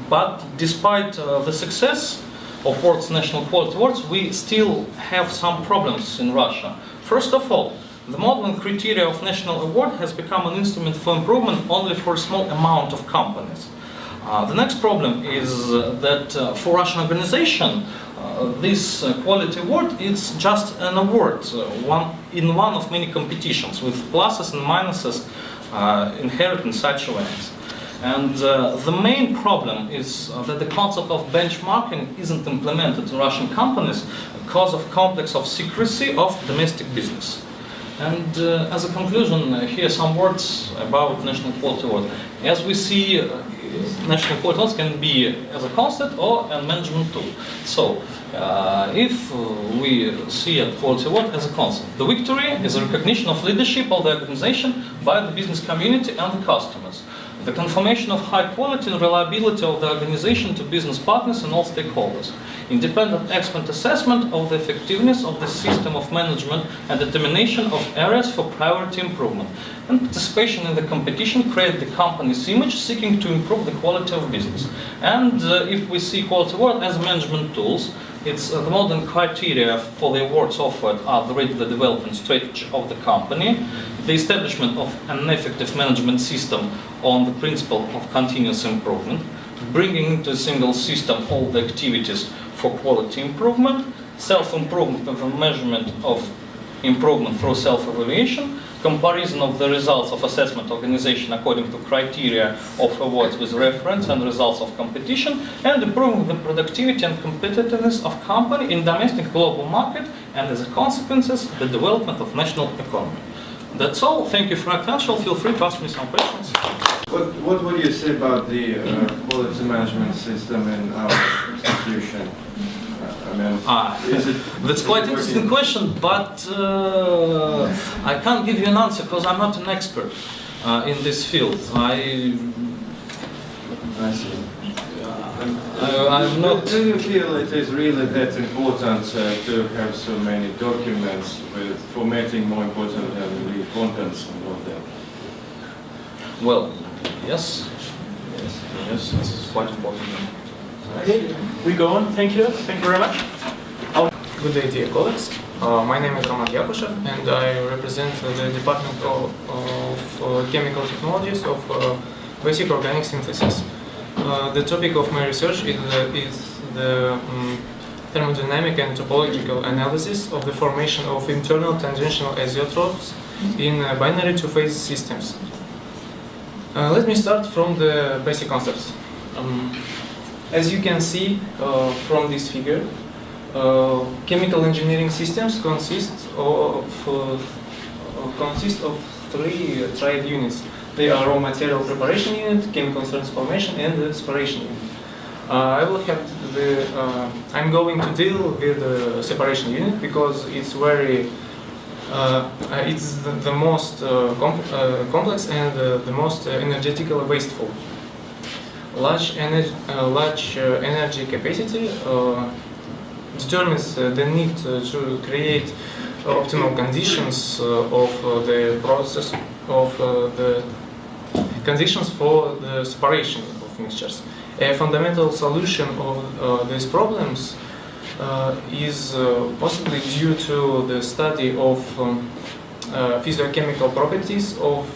but despite the success of World's National Quality Awards, we still have some problems in Russia. First of all, the modeling criteria of national award has become an instrument for improvement only for a small amount of companies. The next problem is that for Russian organization, this quality award is just an award, one of many competitions with pluses and minuses inherent in such events. And the main problem is that the concept of benchmarking isn't implemented in Russian companies because of complex of secrecy of domestic business. And as a conclusion, here some words about National Quality Award. As we see, National Quality Awards can be as a concept or a management tool. So, if we see a Quality Award as a concept, the victory is a recognition of leadership of the organization by the business community and the customers. The confirmation of high quality and reliability of the organization to business partners and all stakeholders. Independent expert assessment of the effectiveness of the system of management and determination of areas for priority improvement. And participation in the competition create the company's image seeking to improve the quality of business. And if we see Quality Award as management tools, it's the modern criteria for the awards offered are the regular development strategy of the company, the establishment of an effective management system on the principle of continuous improvement, bringing into a single system all the activities for quality improvement, self-improvement and the measurement of improvement through self-evaluation, comparison of the results of assessment organization according to criteria of awards with reference and results of competition, and improving the productivity and competitiveness of company in domestic global market, and as a consequence, the development of national economy. That's all. Thank you for your attention. Feel free to ask me some questions. What would you say about the quality management system in our institution? That's quite an interesting question, but I can't give you an answer because I'm not an expert in this field. I see. I'm not. Do you feel it is really that important to have so many documents with formatting more important than the contents and all that? Well, yes, it's quite important. Okay, we go on. Thank you. Thank you very much. Good day, dear colleagues. My name is Roman Yakushev, and I represent the Department of Chemical Technologies of Basic Organic Synthesis. The topic of my research is the thermodynamic and topological analysis of the formation of internal tangential azeotropes in binary two-phase systems. Let me start from the basic concepts. As you can see from this figure, chemical engineering systems consist of three triad units. They are raw material preparation unit, chemical transformation, and the separation unit. I'm going to deal with the separation unit because it's the most complex and the most energetically wasteful. Large energy capacity determines the need to create optimal conditions of the process of the conditions for the separation of mixtures. A fundamental solution of these problems is possibly due to the study of physiochemical properties of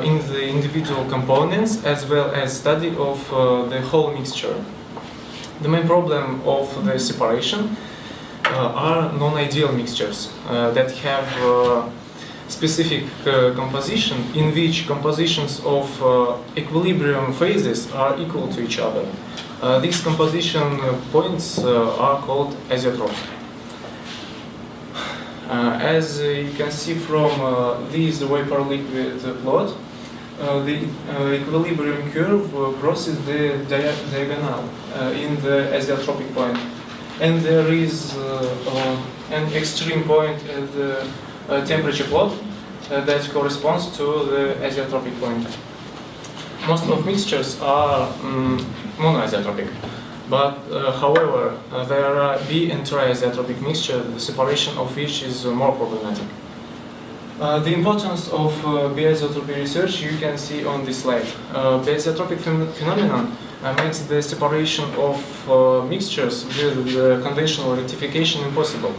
in the individual components, as well as study of the whole mixture. The main problem of the separation are non-ideal mixtures that have specific composition in which compositions of equilibrium phases are equal to each other. These composition points are called azeotropes. As you can see from this vapor liquid plot, the equilibrium curve crosses the diagonal in the azeotropic point, and there is an extreme point at the temperature plot that corresponds to the azeotropic point. Most of mixtures are monoazeotropic, but however, there are bi- and triazeotropic mixtures, the separation of which is more problematic. The importance of biazeotropy research you can see on this slide. Biazeotropic phenomenon makes the separation of mixtures with conventional rectification impossible.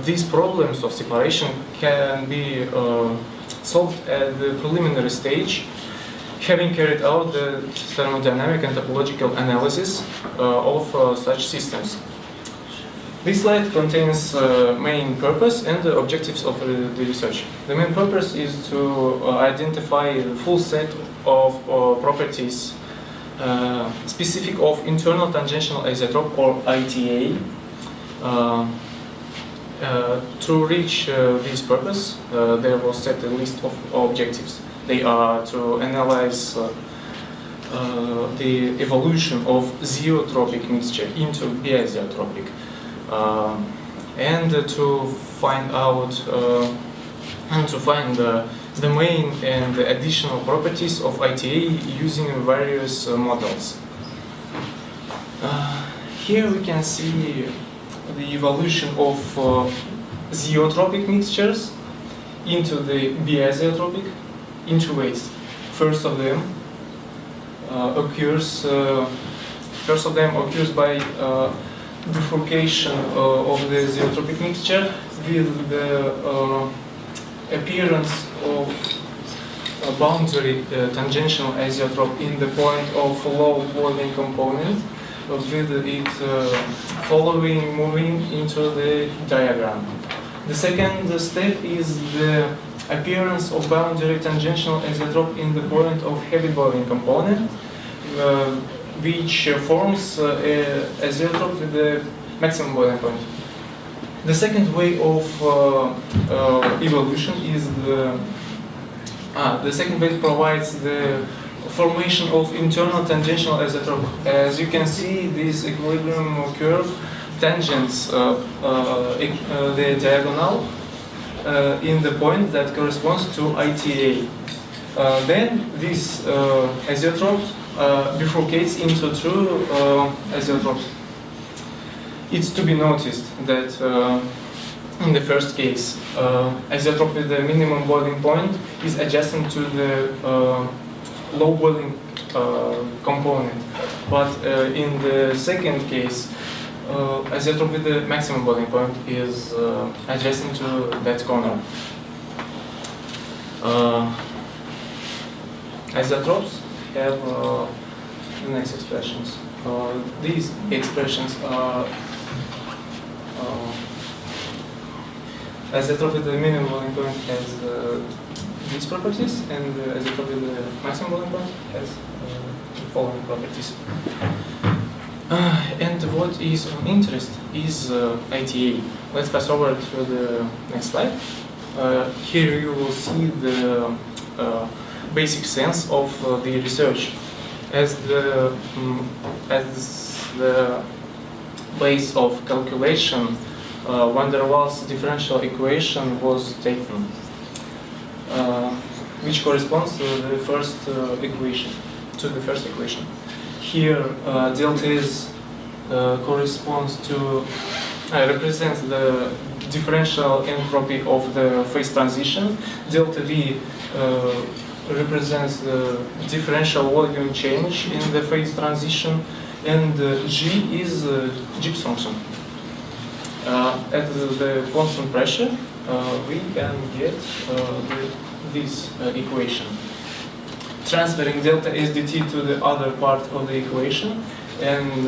These problems of separation can be solved at the preliminary stage, having carried out the thermodynamic and topological analysis of such systems. This slide contains main purpose and the objectives of the research. The main purpose is to identify the full set of properties specific of internal tangential isotrope, or ITA. To reach this purpose, there was set a list of objectives. They are to analyze the evolution of zeotropic mixture into biazeotropic, and to find out the main and the additional properties of ITA using various models. Here we can see the evolution of zeotropic mixtures into the biazeotropic in two ways. First of them occurs by bifurcation of the zeotropic mixture with the appearance of a boundary tangential isotrope in the point of low boiling component, with it following moving into the diagram. The second step is the appearance of boundary tangential isotrope in the point of heavy boiling component, which forms a isotrope with the maximum boiling point. The second way of evolution is the second way provides the formation of internal tangential isotrope. As you can see, this equilibrium curve tangents the diagonal in the point that corresponds to ITA. Then this isotrope bifurcates into two isotropes. It's to be noticed that in the first case, isotrope with the minimum boiling point is adjacent to the low boiling component, but in the second case, isotrope with the maximum boiling point is adjacent to that corner. Isotropes have the next expressions. These expressions are isotrope with the minimum boiling point has these properties, and isotrope with the maximum boiling point has the following properties. And what is of interest is ITA. Let's pass over to the next slide. Here you will see the basic sense of the research. As the base of calculation, van der Waals differential equation was taken, which corresponds to the first equation. Here, delta S corresponds to represents the differential entropy of the phase transition. Delta V represents the differential volume change in the phase transition, and G is Gibbs function. At the constant pressure, we can get this equation. Transferring delta S dt to the other part of the equation and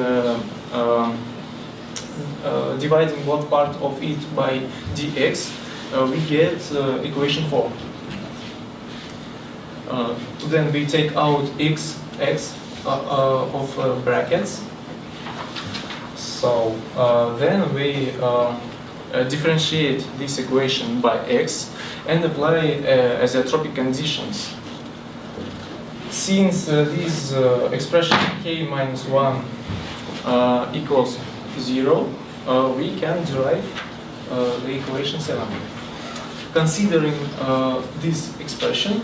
dividing both part of it by dx, we get equation 4. Then we take out x of brackets. So then we differentiate this equation by x and apply isotropic conditions. Since this expression k minus 1 equals 0, we can derive the equation 7. Considering this expression,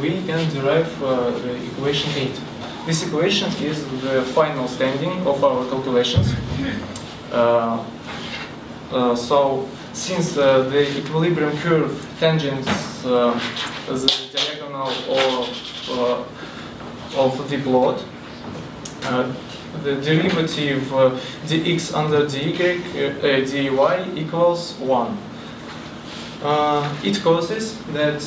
we can derive the equation 8. This equation is the final standing of our calculations. So, since the equilibrium curve tangents the diagonal of the plot, the derivative dx under dy equals 1. It causes that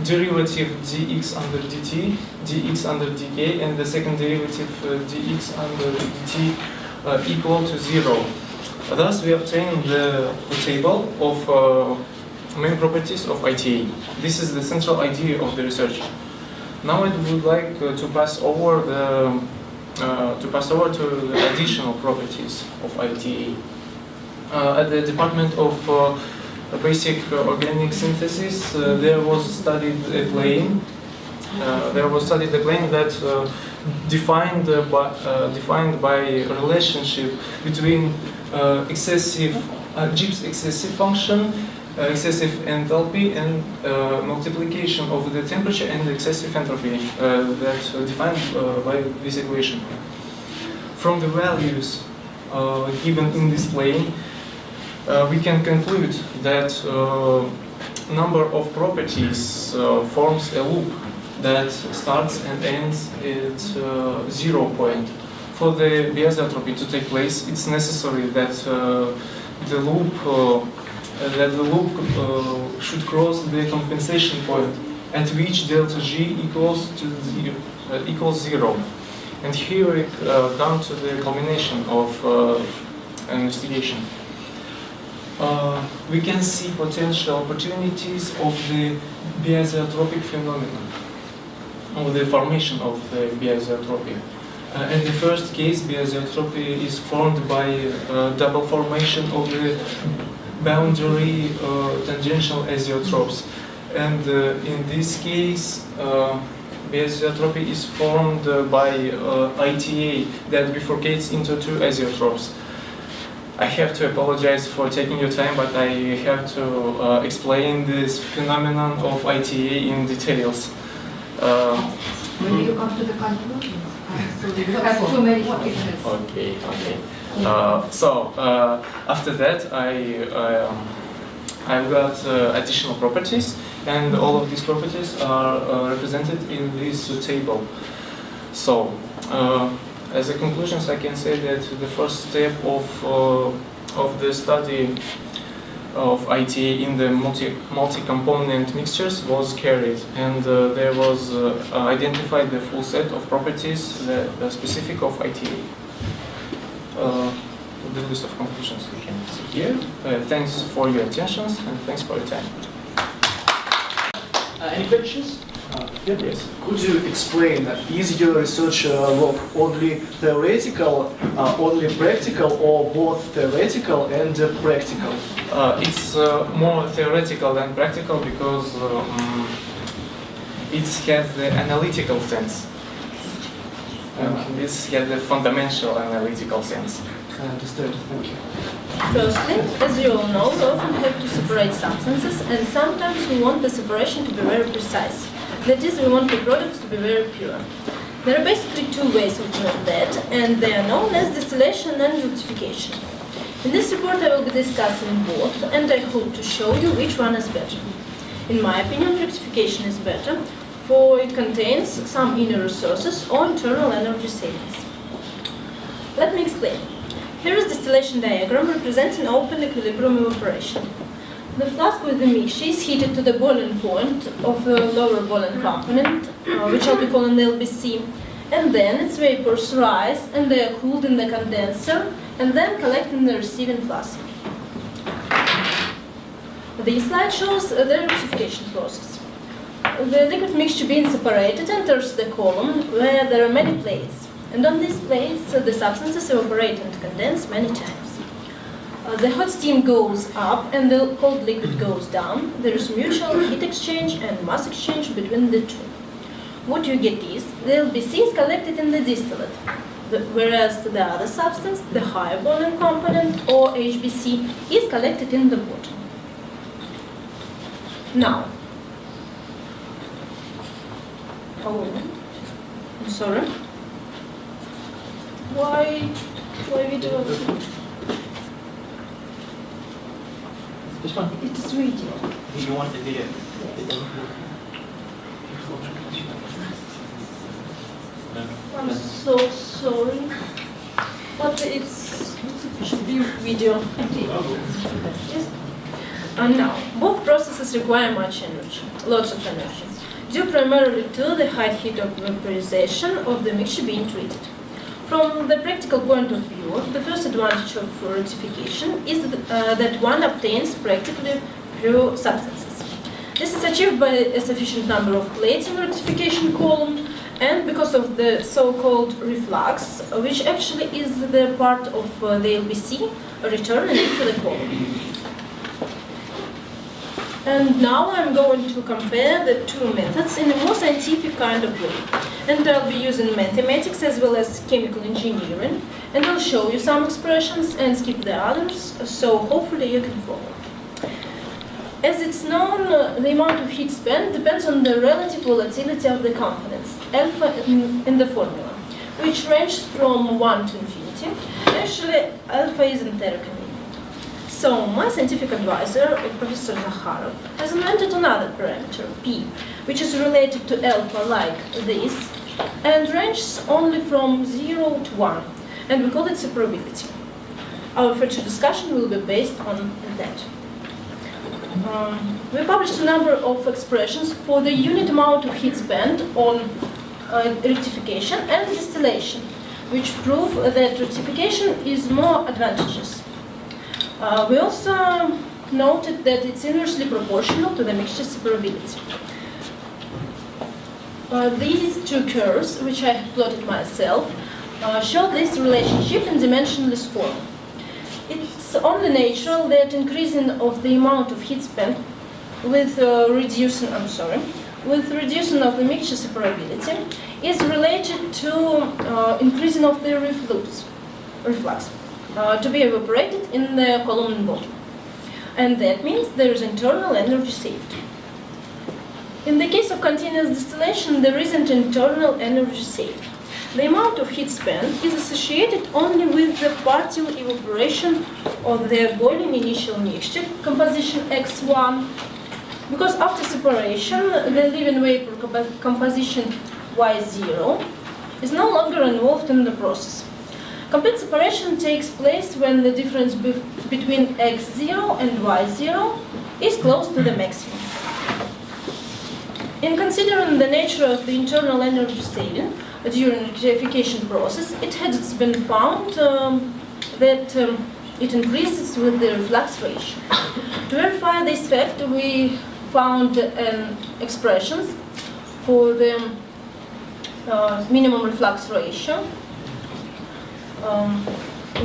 derivative dx under dt, dx under dk, and the second derivative dx under dt equal to 0. Thus, we obtain the table of main properties of ITA. This is the central idea of the research. Now I would like to pass over to the additional properties of ITA. At the Department of Basic Organic Synthesis, there was studied a plane. That defined by relationship between Gibbs excessive function, excessive enthalpy, and multiplication of the temperature and excessive entropy that defined by this equation. From the values given in this plane, we can conclude that number of properties forms a loop that starts and ends at 0 point. For the biaisotropy to take place, it's necessary that the loop should cross the compensation point at which delta G equals 0. And here we come to the culmination of investigation. We can see potential opportunities of the biaisotropic phenomenon, of the formation of the biaisotropy. In the first case, biaisotropy is formed by double formation of the boundary tangential azeotropes. And in this case, biaisotropy is formed by ITA that bifurcates into two azeotropes. I have to apologize for taking your time, but I have to explain this phenomenon of ITA in details. When you come to the conclusions, so you have too many cases. Okay. After that, I've got additional properties, and all of these properties are represented in this table. So, as a conclusion, I can say that the first step of the study of ITA in the multi-component mixtures was carried, and there was identified the full set of properties that are specific of ITA. The list of conclusions we can see here. Thanks for your attention, and thanks for your time. Any questions? Yes. Could you explain, is your research work only theoretical, only practical, or both theoretical and practical? It's more theoretical than practical because it has the analytical sense. This has the fundamental analytical sense. I understand. Thank you. Firstly, as you all know, we often have to separate substances, and sometimes we want the separation to be very precise. That is, we want the products to be very pure. There are basically two ways of doing that, and they are known as distillation and rectification. In this report I will be discussing both, and I hope to show you which one is better. In my opinion, rectification is better, for it contains some inner resources or internal energy savings. Let me explain. Here is distillation diagram representing open equilibrium evaporation. The flask with the mixture is heated to the boiling point of the lower boiling component, which I'll be calling LBC, and then its vapors rise and they are cooled in the condenser and then collected in the receiving flask. This slide shows the rectification process. The liquid mixture being separated enters the column where there are many plates, and on these plates the substances evaporate and condense many times. The hot steam goes up and the cold liquid goes down. There is mutual heat exchange and mass exchange between the two. What you get is the LBC is collected in the distillate, whereas the other substance, the higher boiling component or HBC, is collected in the bottom. Now, I'm sorry. Why video? This one? It is video. You want the video? I'm so sorry, but it should be video. Yes. And now, both processes require much energy, lots of energy, due primarily to the high heat of vaporization of the mixture being treated. From the practical point of view, the first advantage of rectification is that one obtains practically pure substances. This is achieved by a sufficient number of plates in the rectification column and because of the so-called reflux, which actually is the part of the LBC returning into the column. And now I'm going to compare the two methods in a more scientific kind of way. And I'll be using mathematics as well as chemical engineering. And I'll show you some expressions and skip the others, so hopefully you can follow. As it's known, the amount of heat spent depends on the relative volatility of the components, alpha in the formula, which ranges from 1 to infinity. Actually, alpha is enteric. So, my scientific advisor, Professor Zakharov, has invented another parameter, p, which is related to alpha like this, and ranges only from 0 to 1, and we call it separability. Our future discussion will be based on that. We published a number of expressions for the unit amount of heat spent on rectification and distillation, which prove that rectification is more advantageous. We also noted that it's inversely proportional to the mixture separability. These two curves, which I have plotted myself, show this relationship in dimensionless form. It's only natural that increasing of the amount of heat spent with reducing of the mixture separability is related to increasing of the reflux. To be evaporated in the column bottom. And that means there is internal energy saved. In the case of continuous distillation, there isn't internal energy saved. The amount of heat spent is associated only with the partial evaporation of the boiling initial mixture, composition X1, because after separation, the leaving vapor composition Y0 is no longer involved in the process. Complete separation takes place when the difference between X0 and Y0 is close to the maximum. In considering the nature of the internal energy saving during the rectification process, it has been found that it increases with the reflux ratio. To verify this fact, we found expressions for the minimum reflux ratio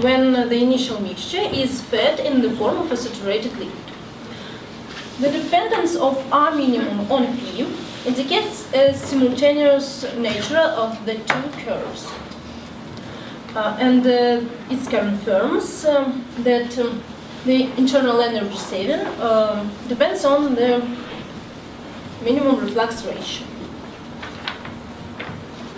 when the initial mixture is fed in the form of a saturated liquid. The dependence of R minimum on P indicates a simultaneous nature of the two curves. And it confirms that the internal energy saving depends on the minimum reflux ratio.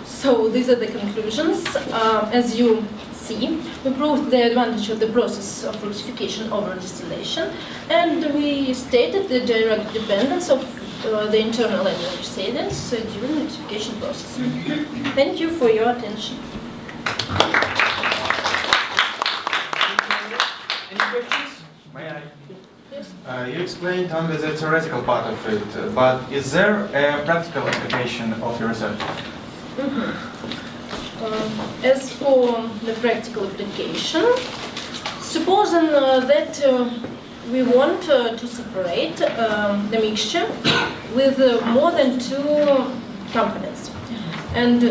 So these are the conclusions. As you see, we proved the advantage of the process of rectification over distillation, and we stated the direct dependence of the internal energy savings during the rectification process. Thank you for your attention. Any questions? May I? Yes. You explained only the theoretical part of it, but is there a practical application of your research? As for the practical application, supposing that we want to separate the mixture with more than 2 components, and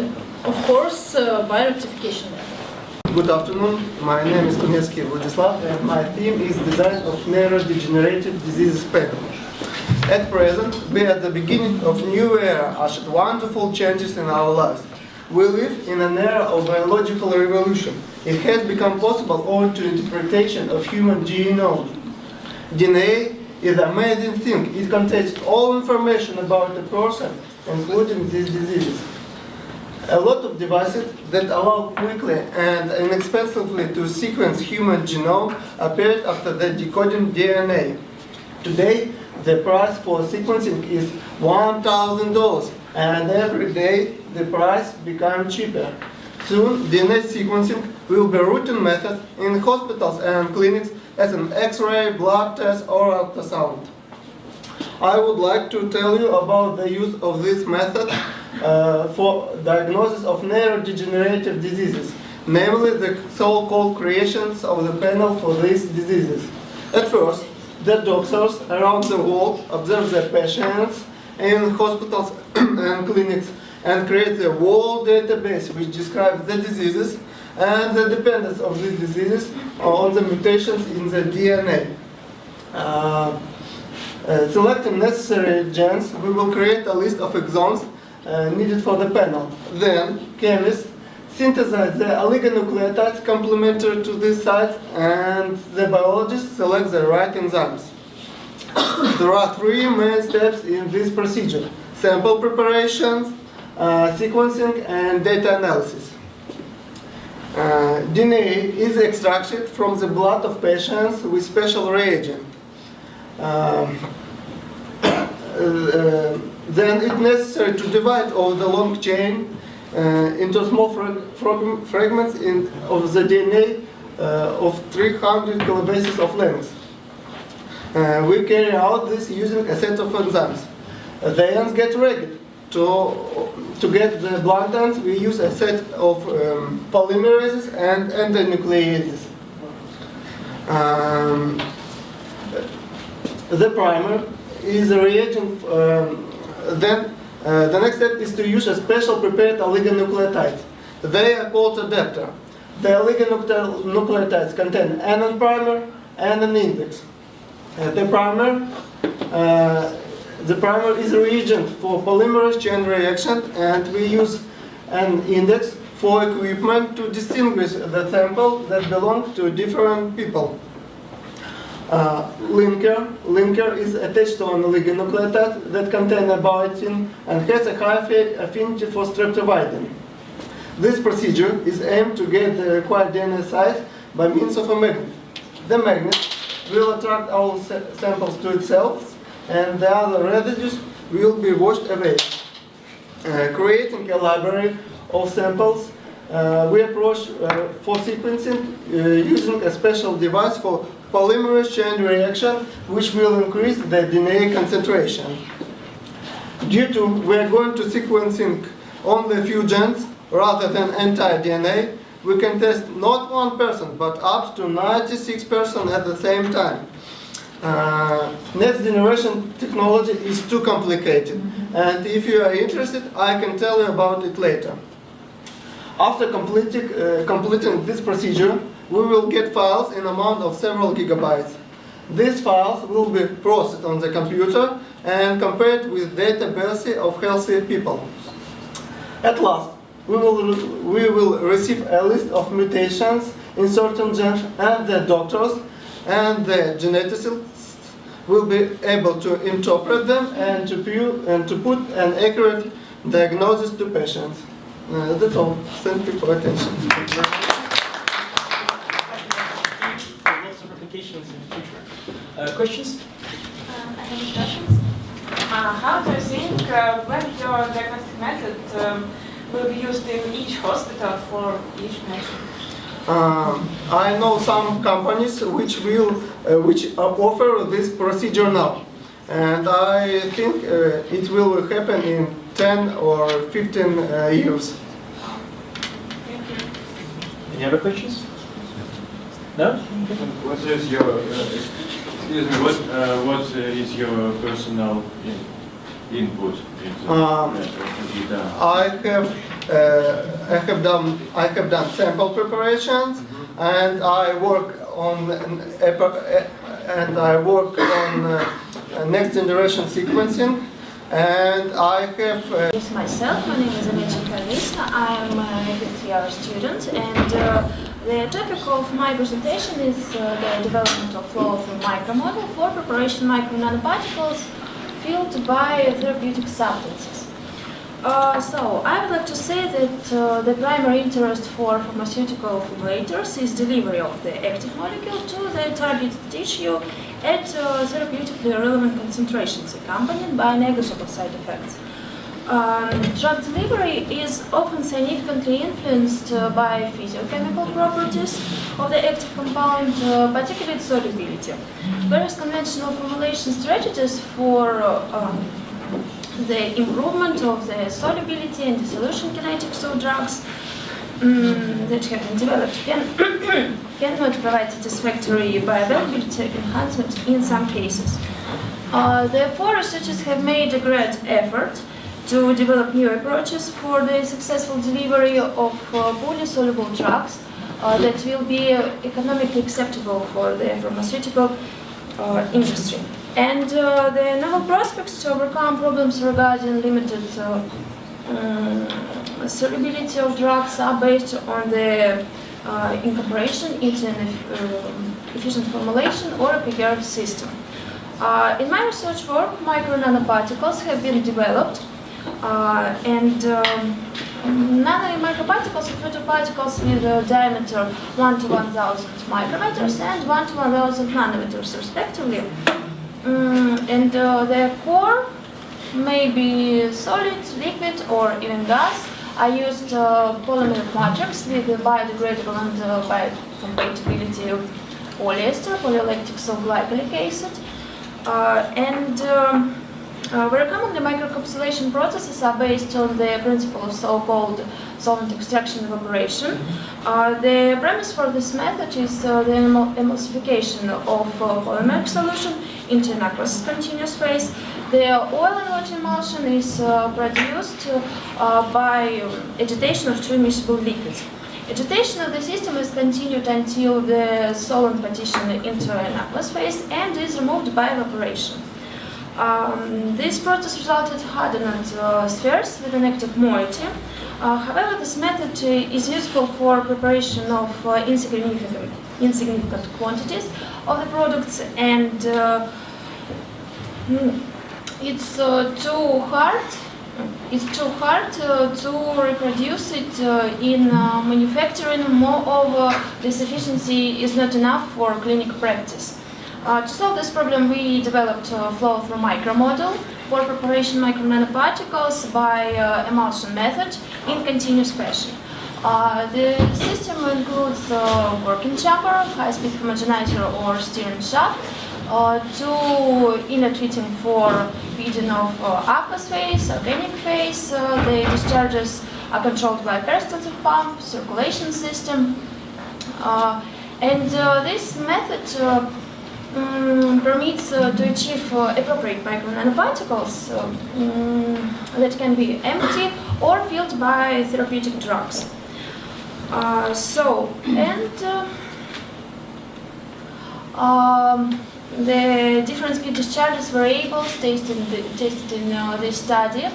of course by rectification method. Good afternoon, my name is Konetsky Vladislav and my theme is design of neurodegenerative diseases panel. At present, we are at the beginning of a new era ushered wonderful changes in our lives. We live in an era of biological revolution. It has become possible owing to interpretation of human genome. DNA is an amazing thing. It contains all information about a person, including these diseases. A lot of devices that allow quickly and inexpensively to sequence human genome appeared after the decoding DNA. Today, the price for sequencing is $1,000, and every day the price becomes cheaper. Soon, DNA sequencing will be a routine method in hospitals and clinics as an X-ray, blood test, or ultrasound. I would like to tell you about the use of this method for diagnosis of neurodegenerative diseases, namely the so-called creations of the panel for these diseases. At first, the doctors around the world observe their patients in hospitals and clinics and create a whole database which describes the diseases and the dependence of these diseases on the mutations in the DNA. Selecting necessary genes, we will create a list of exons needed for the panel. Then, chemists synthesize the oligonucleotides complementary to these sites, and the biologists select the right enzymes. There are three main steps in this procedure: sample preparation, sequencing, and data analysis. DNA is extracted from the blood of patients with special reagent. Then it's necessary to divide all the long chain into small fragments of the DNA of 300 kilobases of length. We carry out this using a set of enzymes. The ends get ready. To get the blunt ends, we use a set of polymerases and endonucleases. The primer is a reagent. Then the next step is to use a special prepared oligonucleotides. They are called adapter. The oligonucleotides contain an primer and an index. The primer is a reagent for polymerase chain reaction, and we use an index for equipment to distinguish the sample that belong to different people. Linker is attached to an oligonucleotide that contains a biotin and has a high affinity for streptavidin. This procedure is aimed to get the required DNA size by means of a magnet. The magnet will attract all samples to itself, and the other residues will be washed away. Creating a library of samples, we approach for sequencing using a special device for polymerase chain reaction, which will increase the DNA concentration. Due to we are going to sequencing only a few genes rather than entire DNA, we can test not one person, but up to 96 persons at the same time. Next generation technology is too complicated, and if you are interested, I can tell you about it later. After completing this procedure, we will get files in amount of several gigabytes. These files will be processed on the computer and compared with database of healthy people. At last, we will receive a list of mutations in certain genes, and the doctors and the geneticists will be able to interpret them and to put an accurate diagnosis to patients. That's all. Thank you for attention. Lots of applications in the future. Questions? I have questions. How do you think when your diagnostic method will be used in each hospital for each patient? I know some companies which offer this procedure now, and I think it will happen in 10 or 15 years. Any other questions? No? What is your excuse me? What is your personal input into I have done sample preparations, and I work on next generation sequencing, and I have. Myself, my name is Anita Karlisa. I am a 5th-year student, and the topic of my presentation is the development of flow through micromodel for preparation micro nanoparticles filled by therapeutic substances. So I would like to say that the primary interest for pharmaceutical formulators is delivery of the active molecule to the target tissue at therapeutically relevant concentrations accompanied by negligible side effects. Drug delivery is often significantly influenced by physiochemical properties of the active compound, particularly its solubility. Various conventional formulation strategies for the improvement of the solubility and dissolution kinetics of drugs that have been developed cannot provide satisfactory bioavailability enhancement in some cases. Therefore, researchers have made a great effort to develop new approaches for the successful delivery of poorly soluble drugs that will be economically acceptable for the pharmaceutical industry. And the novel prospects to overcome problems regarding limited solubility of drugs are based on the incorporation into an efficient formulation or a prepared system. In my research work, micro nanoparticles have been developed, and microparticles refer to particles with a diameter 1 to 1000 micrometers and 1 to 1000 nanometers respectively. And their core may be solid, liquid, or even gas. I used polymer matrix with biodegradable and biocompatibility polyester, polylactic glycolic acid. Very commonly, microencapsulation processes are based on the principle of so-called solvent extraction evaporation. The premise for this method is the emulsification of polymeric solution into an aqueous continuous phase. The oil and water emulsion is produced by agitation of two immiscible liquids. Agitation of the system is continued until the solvent partition into an aqueous phase and is removed by evaporation. This process resulted in hardened spheres with an active moiety. However, this method is useful for preparation of insignificant quantities of the products, and it's too hard to reproduce it in manufacturing. Moreover, this efficiency is not enough for clinical practice. To solve this problem, we developed a flow-through micromodel for preparation micro nanoparticles by emulsion method in continuous fashion. The system includes a working chamber, high-speed homogenizer or stirring shaft, two inlet fitting for feeding of aqueous phase, organic phase. The discharges are controlled by peristaltic pump, circulation system, and this method permits to achieve appropriate micro nanoparticles that can be empty or filled by therapeutic drugs. The different speed discharges variables tested in this study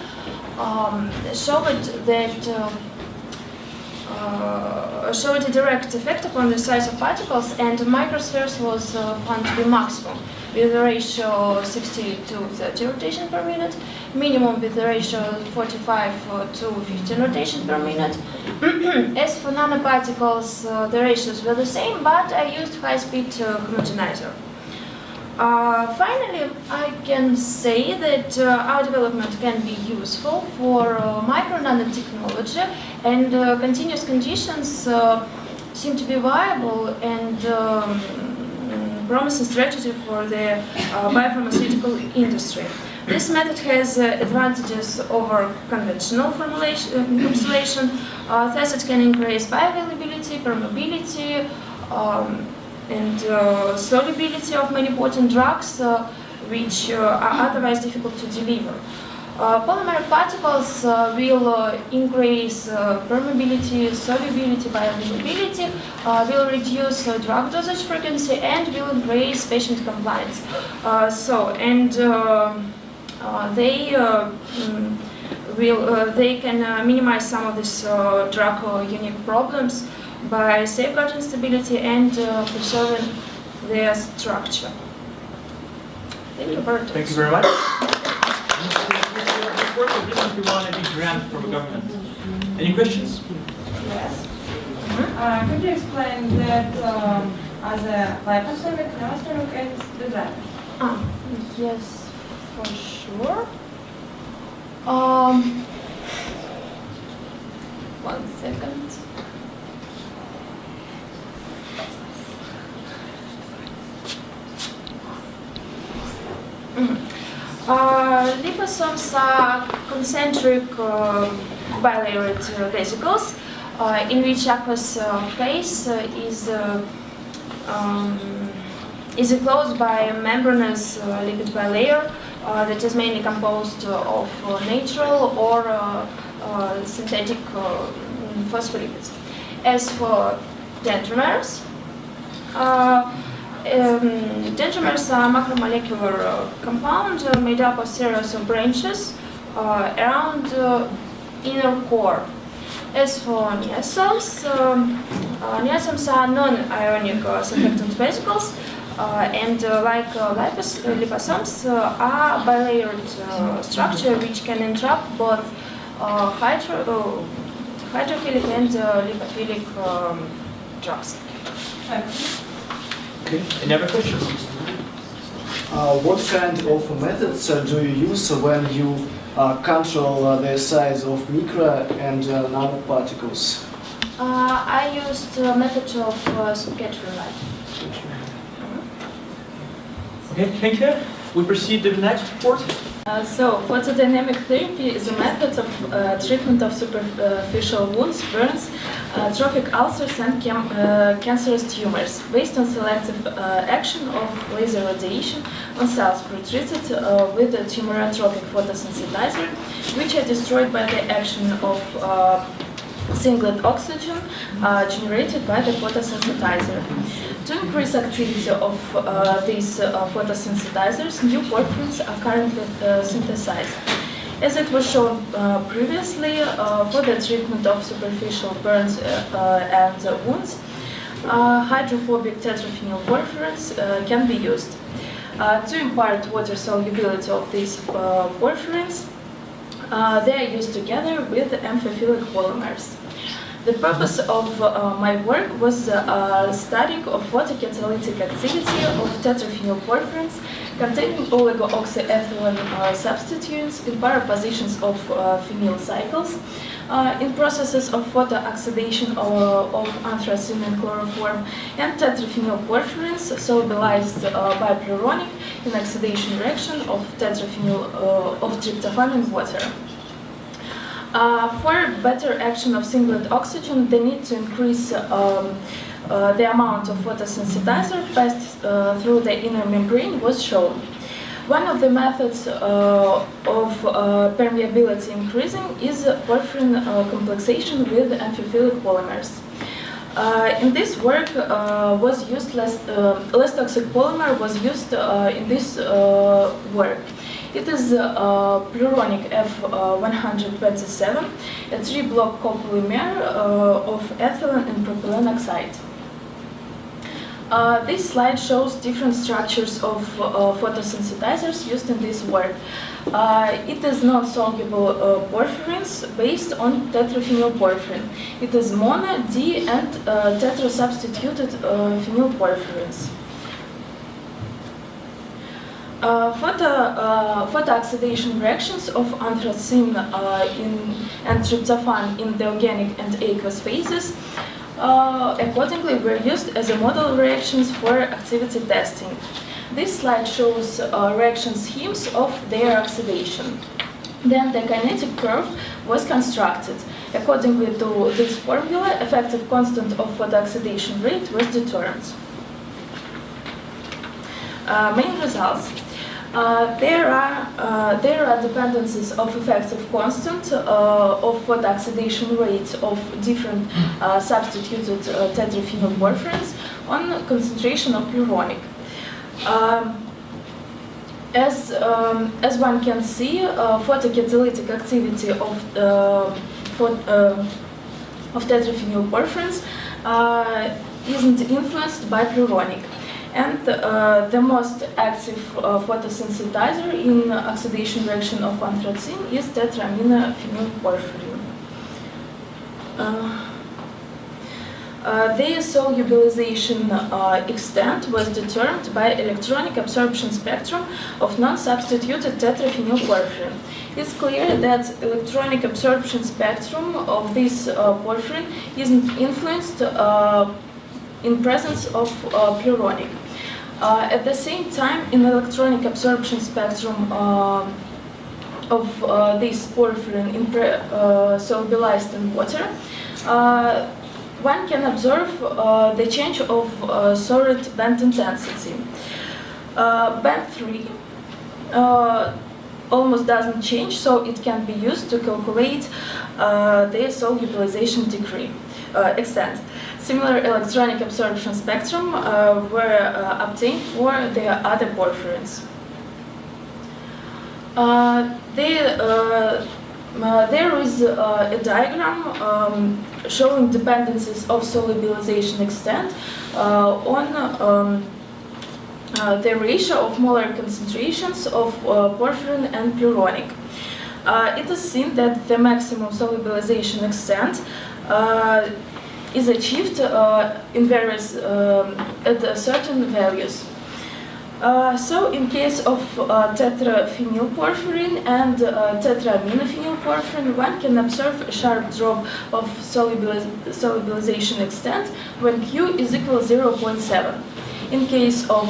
showed a direct effect upon the size of particles, and microspheres was found to be maximum with a ratio 60 to 30 rotation per minute, minimum with a ratio 45 to 15 rotation per minute. As for nanoparticles, the ratios were the same, but I used high-speed homogenizer. Finally, I can say that our development can be useful for micro nanotechnology, and continuous conditions seem to be viable and promising strategy for the biopharmaceutical industry. This method has advantages over conventional encapsulation. Thus, it can increase bioavailability, permeability, and solubility of many potent drugs which are otherwise difficult to deliver. Polymeric particles will increase permeability, solubility, bioavailability, will reduce drug dosage frequency, and will increase patient compliance. They can minimize some of these drug unique problems by safeguarding stability and preserving their structure. Thank you very much. Thank you very much. This work has recently won a big grant from the government. Any questions? Yes. Could you explain that as a liposomic, neostomic, and design? Yes, for sure. 1 second. Liposomes are concentric bilayered vesicles in which aqueous phase is enclosed by a membranous lipid bilayer that is mainly composed of natural or synthetic phospholipids. As for dendrimers, dendrimers are macromolecular compound made up of series of branches around inner core. As for neosomes, neosomes are non-ionic surfactant vesicles, and like liposomes are bilayered structure which can entrap both hydrophilic and lipophilic drugs. Okay. Any other questions? What kind of methods do you use when you control the size of micro and nanoparticles? I used a method of scattering light. Okay, thank you. We proceed to the next report. So, photodynamic therapy is a method of treatment of superficial wounds, burns, trophic ulcers, and cancerous tumors, based on selective action of laser radiation on cells pretreated with a tumor-tropic photosensitizer, which are destroyed by the action of singlet oxygen generated by the photosensitizer. To increase activity of these photosensitizers, new porphyrins are currently synthesized. As it was shown previously, for the treatment of superficial burns and wounds, hydrophobic tetraphenyl porphyrins can be used. To impart water solubility of these porphyrins, they are used together with amphiphilic polymers. The purpose of my work was studying of photocatalytic activity of tetraphenyl porphyrins containing oligo-oxyethylene substituents in para positions of phenyl cycles in processes of photo-oxidation of anthracene and chloroform, and tetraphenyl porphyrins solubilized by Pluronic in oxidation reaction of tetraphenyl of tryptophan in water. For better action of singlet oxygen, the need to increase the amount of photosensitizer passed through the inner membrane was shown. One of the methods of permeability increasing is porphyrin complexation with amphiphilic polymers. In this work was used less toxic polymer was used in this work. It is Pluronic F127, a 3-block copolymer of ethylene and propylene oxide. This slide shows different structures of photosensitizers used in this work. It is non-soluble porphyrins based on tetraphenyl porphyrin. It is mono, di, and tetra-substituted phenyl porphyrins. Photo-oxidation reactions of anthracene and tryptophan in the organic and aqueous phases accordingly were used as a model reactions for activity testing. This slide shows reaction schemes of their oxidation. Then the kinetic curve was constructed. Accordingly to this formula, effective constant of photo-oxidation rate was determined. Main results. There are dependencies of effective constant of photo-oxidation rate of different substituted tetraphenyl porphyrins on concentration of Pluronic. As one can see, photocatalytic activity of tetraphenyl porphyrins isn't influenced by Pluronic. And the most active photosensitizer in oxidation reaction of anthracene is tetraminophenylporphyrin. Their solubilization extent was determined by electronic absorption spectrum of non-substituted tetraphenylporphyrin. It's clear that electronic absorption spectrum of this porphyrin isn't influenced in presence of Pluronic. At the same time, in electronic absorption spectrum of this porphyrin solubilized in water, one can observe the change of solid band intensity. Band 3 almost doesn't change, so it can be used to calculate the solubilization degree extent. Similar electronic absorption spectrum were obtained for the other porphyrins. There is a diagram showing dependencies of solubilization extent on the ratio of molar concentrations of porphyrin and pyrronic. It is seen that the maximum solubilization extent is achieved in various at certain values. So in case of tetraphenylporphyrin and tetraminophenylporphyrin, one can observe a sharp drop of solubilization extent when Q is equal to 0.7. In case of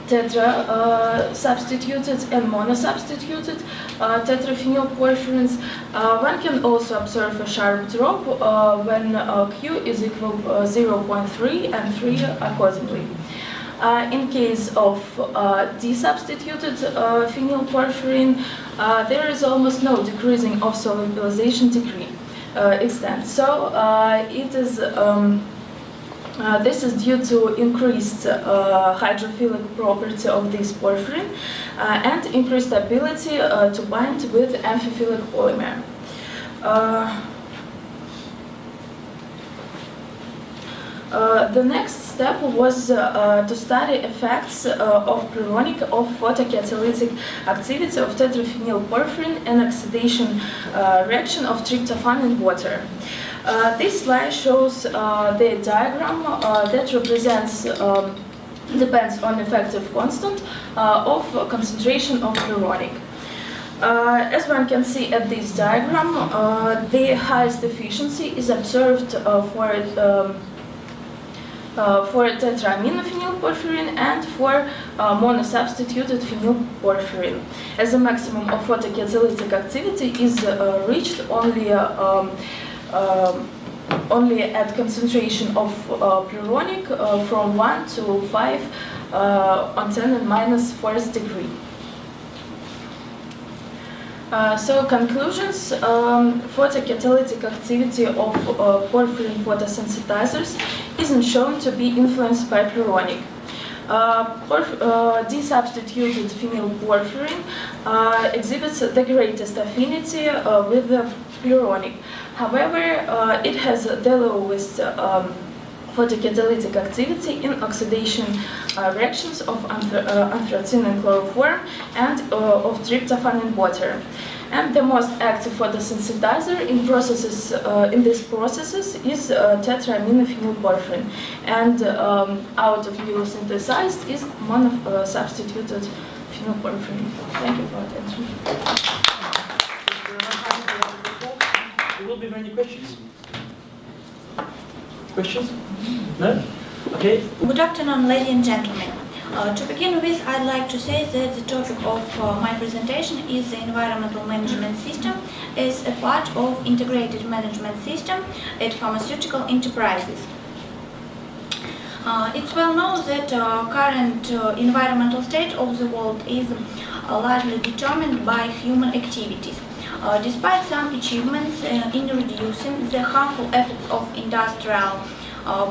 tetra substituted and monosubstituted tetraphenylporphyrins, one can also observe a sharp drop when Q is equal to 0.3 and 3 accordingly. In case of desubstituted phenylporphyrin, there is almost no decreasing of solubilization degree extent. So it is this is due to increased hydrophilic property of this porphyrin and increased ability to bind with amphiphilic polymer. The next step was to study effects of pyrronic of photocatalytic activity of tetraphenylporphyrin and oxidation reaction of tryptophan in water. This slide shows the diagram that represents depends on effective constant of concentration of pyrronic. As one can see at this diagram, the highest efficiency is observed for tetraminophenylporphyrin and for monosubstituted phenylporphyrin, as the maximum of photocatalytic activity is reached only at concentration of pyrronic from 1 to 5 on 10 and minus 4th degree. So conclusions, photocatalytic activity of porphyrin photosensitizers isn't shown to be influenced by pyrronic. Desubstituted phenylporphyrin exhibits the greatest affinity with the pyrronic. However, it has the lowest photocatalytic activity in oxidation reactions of anthracene and chloroform and of tryptophan in water. And the most active photosensitizer in processes in these processes is tetraminophenylporphyrin, and out of newly synthesized is monosubstituted phenylporphyrin. Thank you for attention. There will be many questions. Questions? No? Okay. Good afternoon, ladies and gentlemen. To begin with, I'd like to say that the topic of my presentation is the environmental management system as a part of integrated management system at pharmaceutical enterprises. It's well known that current environmental state of the world is largely determined by human activities. Despite some achievements in reducing the harmful effects of industrial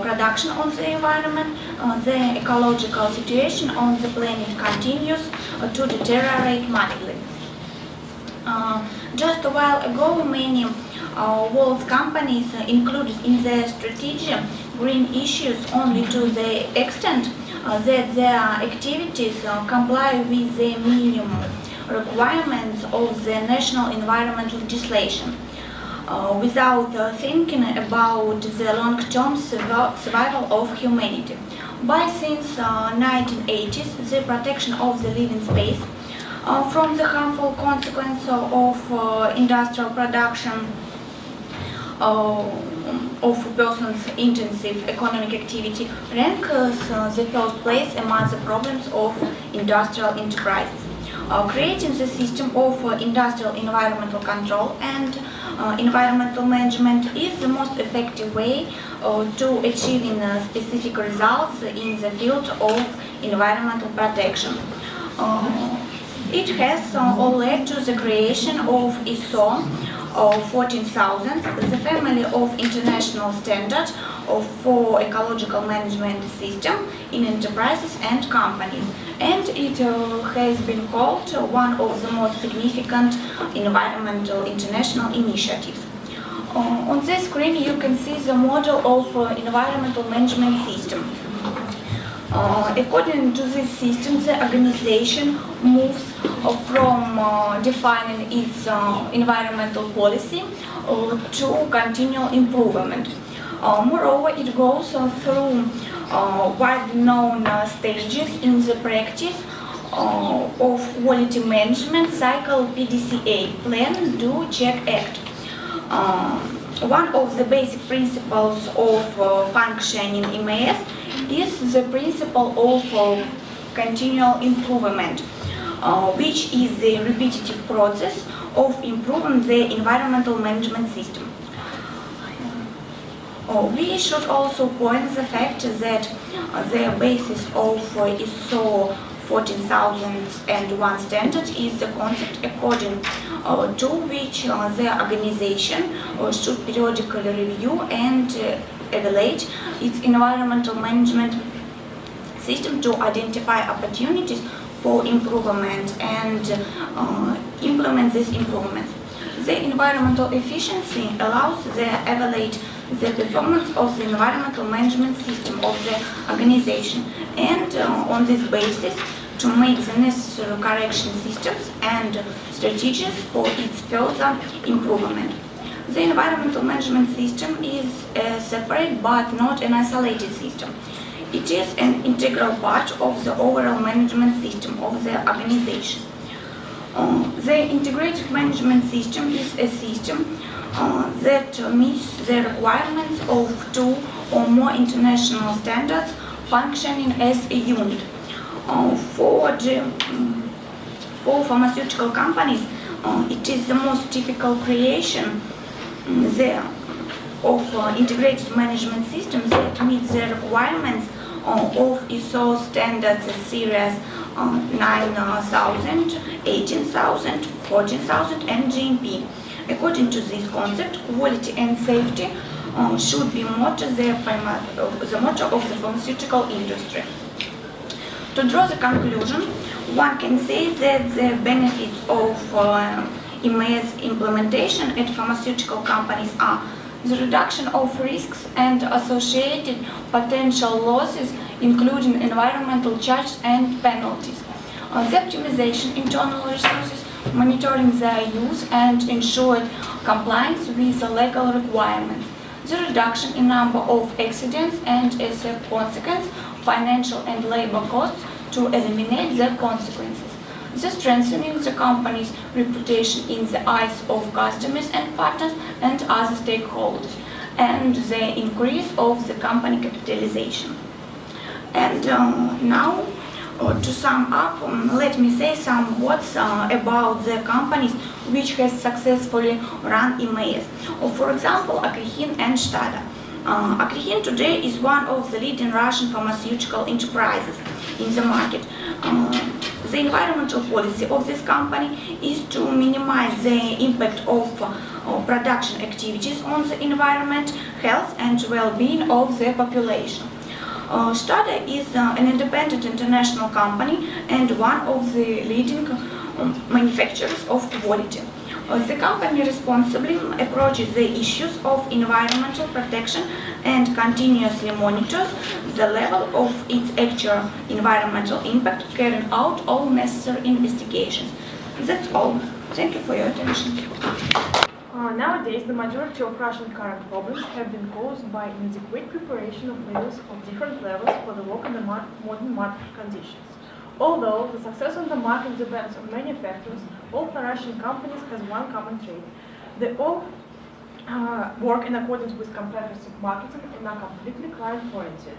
production on the environment, the ecological situation on the planet continues to deteriorate markedly. Just a while ago, many world companies included in their strategy green issues only to the extent that their activities comply with the minimum requirements of the national environmental legislation. Without thinking about the long-term survival of humanity. By since 1980s, the protection of the living space from the harmful consequence of industrial production of persons' intensive economic activity ranks the first place among the problems of industrial enterprises. Creating the system of industrial environmental control and environmental management is the most effective way to achieving specific results in the field of environmental protection. It has all led to the creation of ISO 14000, the family of international standards for ecological management system in enterprises and companies, and it has been called one of the most significant environmental international initiatives. On this screen you can see the model of environmental management system. According to this system, the organization moves from defining its environmental policy to continual improvement. Moreover, it goes through widely known stages in the practice of quality management cycle PDCA, Plan, Do, Check, Act. One of the basic principles of functioning MAS is the principle of continual improvement, which is the repetitive process of improving the environmental management system. We should also point the fact that the basis of ISO 14001 standard is the concept according to which the organization should periodically review and evaluate its environmental management system to identify opportunities for improvement and implement these improvements. The environmental efficiency allows the evaluate the performance of the environmental management system of the organization, and on this basis to make the necessary correction systems and strategies for its further improvement. The environmental management system is a separate but not an isolated system. It is an integral part of the overall management system of the organization. The integrated management system is a system that meets the requirements of two or more international standards functioning as a unit. For pharmaceutical companies, it is the most typical creation of integrated management systems that meet the requirements of ISO standards series 9000, 18000, 14000 and GMP. According to this concept, quality and safety should be the motto of the pharmaceutical industry. To draw the conclusion, one can say that the benefits of MAS implementation at pharmaceutical companies are the reduction of risks and associated potential losses, including environmental charges and penalties, the optimization internal resources, monitoring their use and ensured compliance with the legal requirements, the reduction in number of accidents and, as a consequence, financial and labor costs to eliminate the consequences, the strengthening the company's reputation in the eyes of customers and partners and other stakeholders, and the increase of the company capitalization. And now, to sum up, let me say some words about the companies which has successfully run MAS. For example, Akrihin and Stada. Akrihin today is one of the leading Russian pharmaceutical enterprises in the market. The environmental policy of this company is to minimize the impact of production activities on the environment, health and well-being of the population. Stada is an independent international company and one of the leading manufacturers of quality. The company responsibly approaches the issues of environmental protection and continuously monitors the level of its actual environmental impact, carrying out all necessary investigations. That's all. Thank you for your attention. Nowadays, the majority of Russian current problems have been caused by inadequate preparation of layers of different levels for the work in the modern market conditions. Although the success on the market depends on many factors, all the Russian companies have one common trait. They all work in accordance with comprehensive marketing and are completely client-oriented.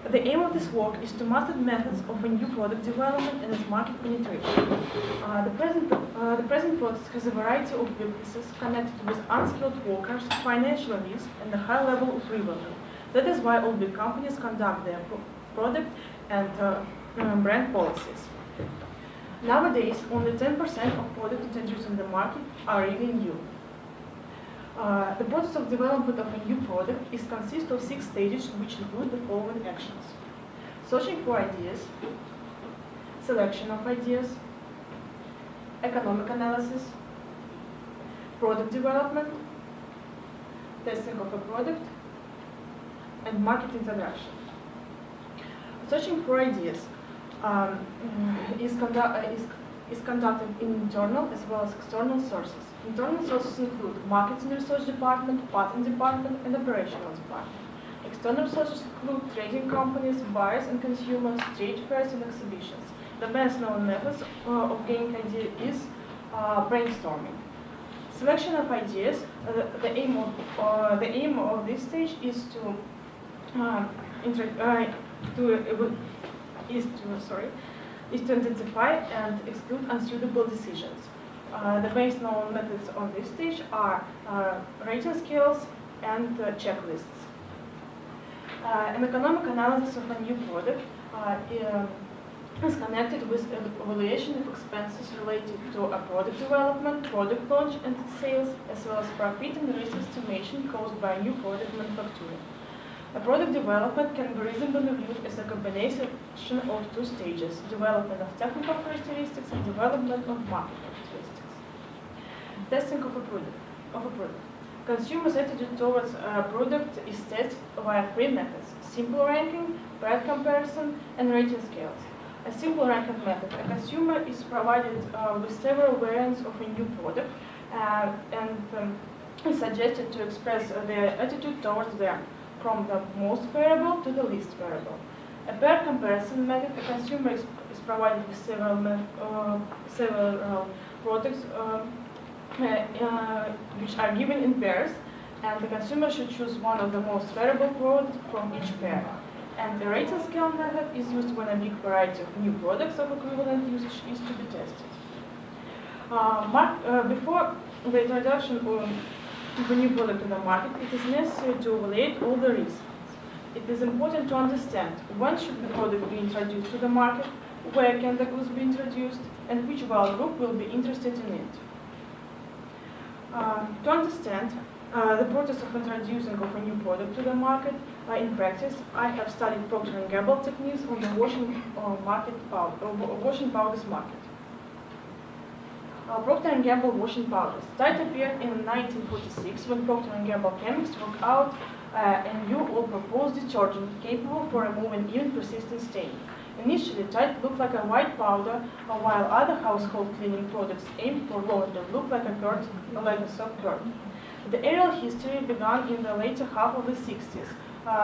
The aim of this work is to master the methods of a new product development and its market penetration. The present process has a variety of weaknesses connected with unskilled workers, financial risk, and a high level of revenue. That is why all big companies conduct their product and brand policies. Nowadays, only 10% of products introduced in the market are really new. The process of development of a new product consists of 6 stages, which include the following actions: searching for ideas, selection of ideas, economic analysis, product development, testing of a product, and market introduction. Searching for ideas is conducted in internal as well as external sources. Internal sources include marketing research department, patent department, and operational department. External sources include trading companies, buyers and consumers, trade fairs, and exhibitions. The best known methods of gaining ideas is brainstorming. Selection of ideas. The aim of this stage is to identify and exclude unsuitable decisions. The best known methods on this stage are rating scales and checklists. An economic analysis of a new product is connected with evaluation of expenses related to a product development, product launch and its sales, as well as profit and risk estimation caused by new product manufacturing. A product development can be reasonably viewed as a combination of 2 stages: development of technical characteristics and development of market characteristics. Testing of a product. Consumers' attitude towards a product is tested via 3 methods: simple ranking, paired comparison, and rating scales. A simple ranking method: a consumer is provided with several variants of a new product and is suggested to express their attitude towards them, from the most favorable to the least favorable. A paired comparison method: a consumer is provided with several products which are given in pairs, and the consumer should choose one of the most favorable products from each pair. And the rating scale method is used when a big variety of new products of equivalent usage is to be tested. Before the introduction of a new product to the market, it is necessary to evaluate all the risks. It is important to understand when should the product be introduced to the market, where can the goods be introduced, and which buyer group will be interested in it. To understand the process of introducing of a new product to the market, in practice, I have studied Procter & Gamble techniques on the washing powders market. Procter & Gamble washing powders. That appeared in 1946 when Procter & Gamble chemists worked out a new or proposed detergent capable for removing even persistent stain. Initially, Tide looked like a white powder, while other household cleaning products aimed for lavender looked like a soft curd. The aerial history began in the later half of the 60s.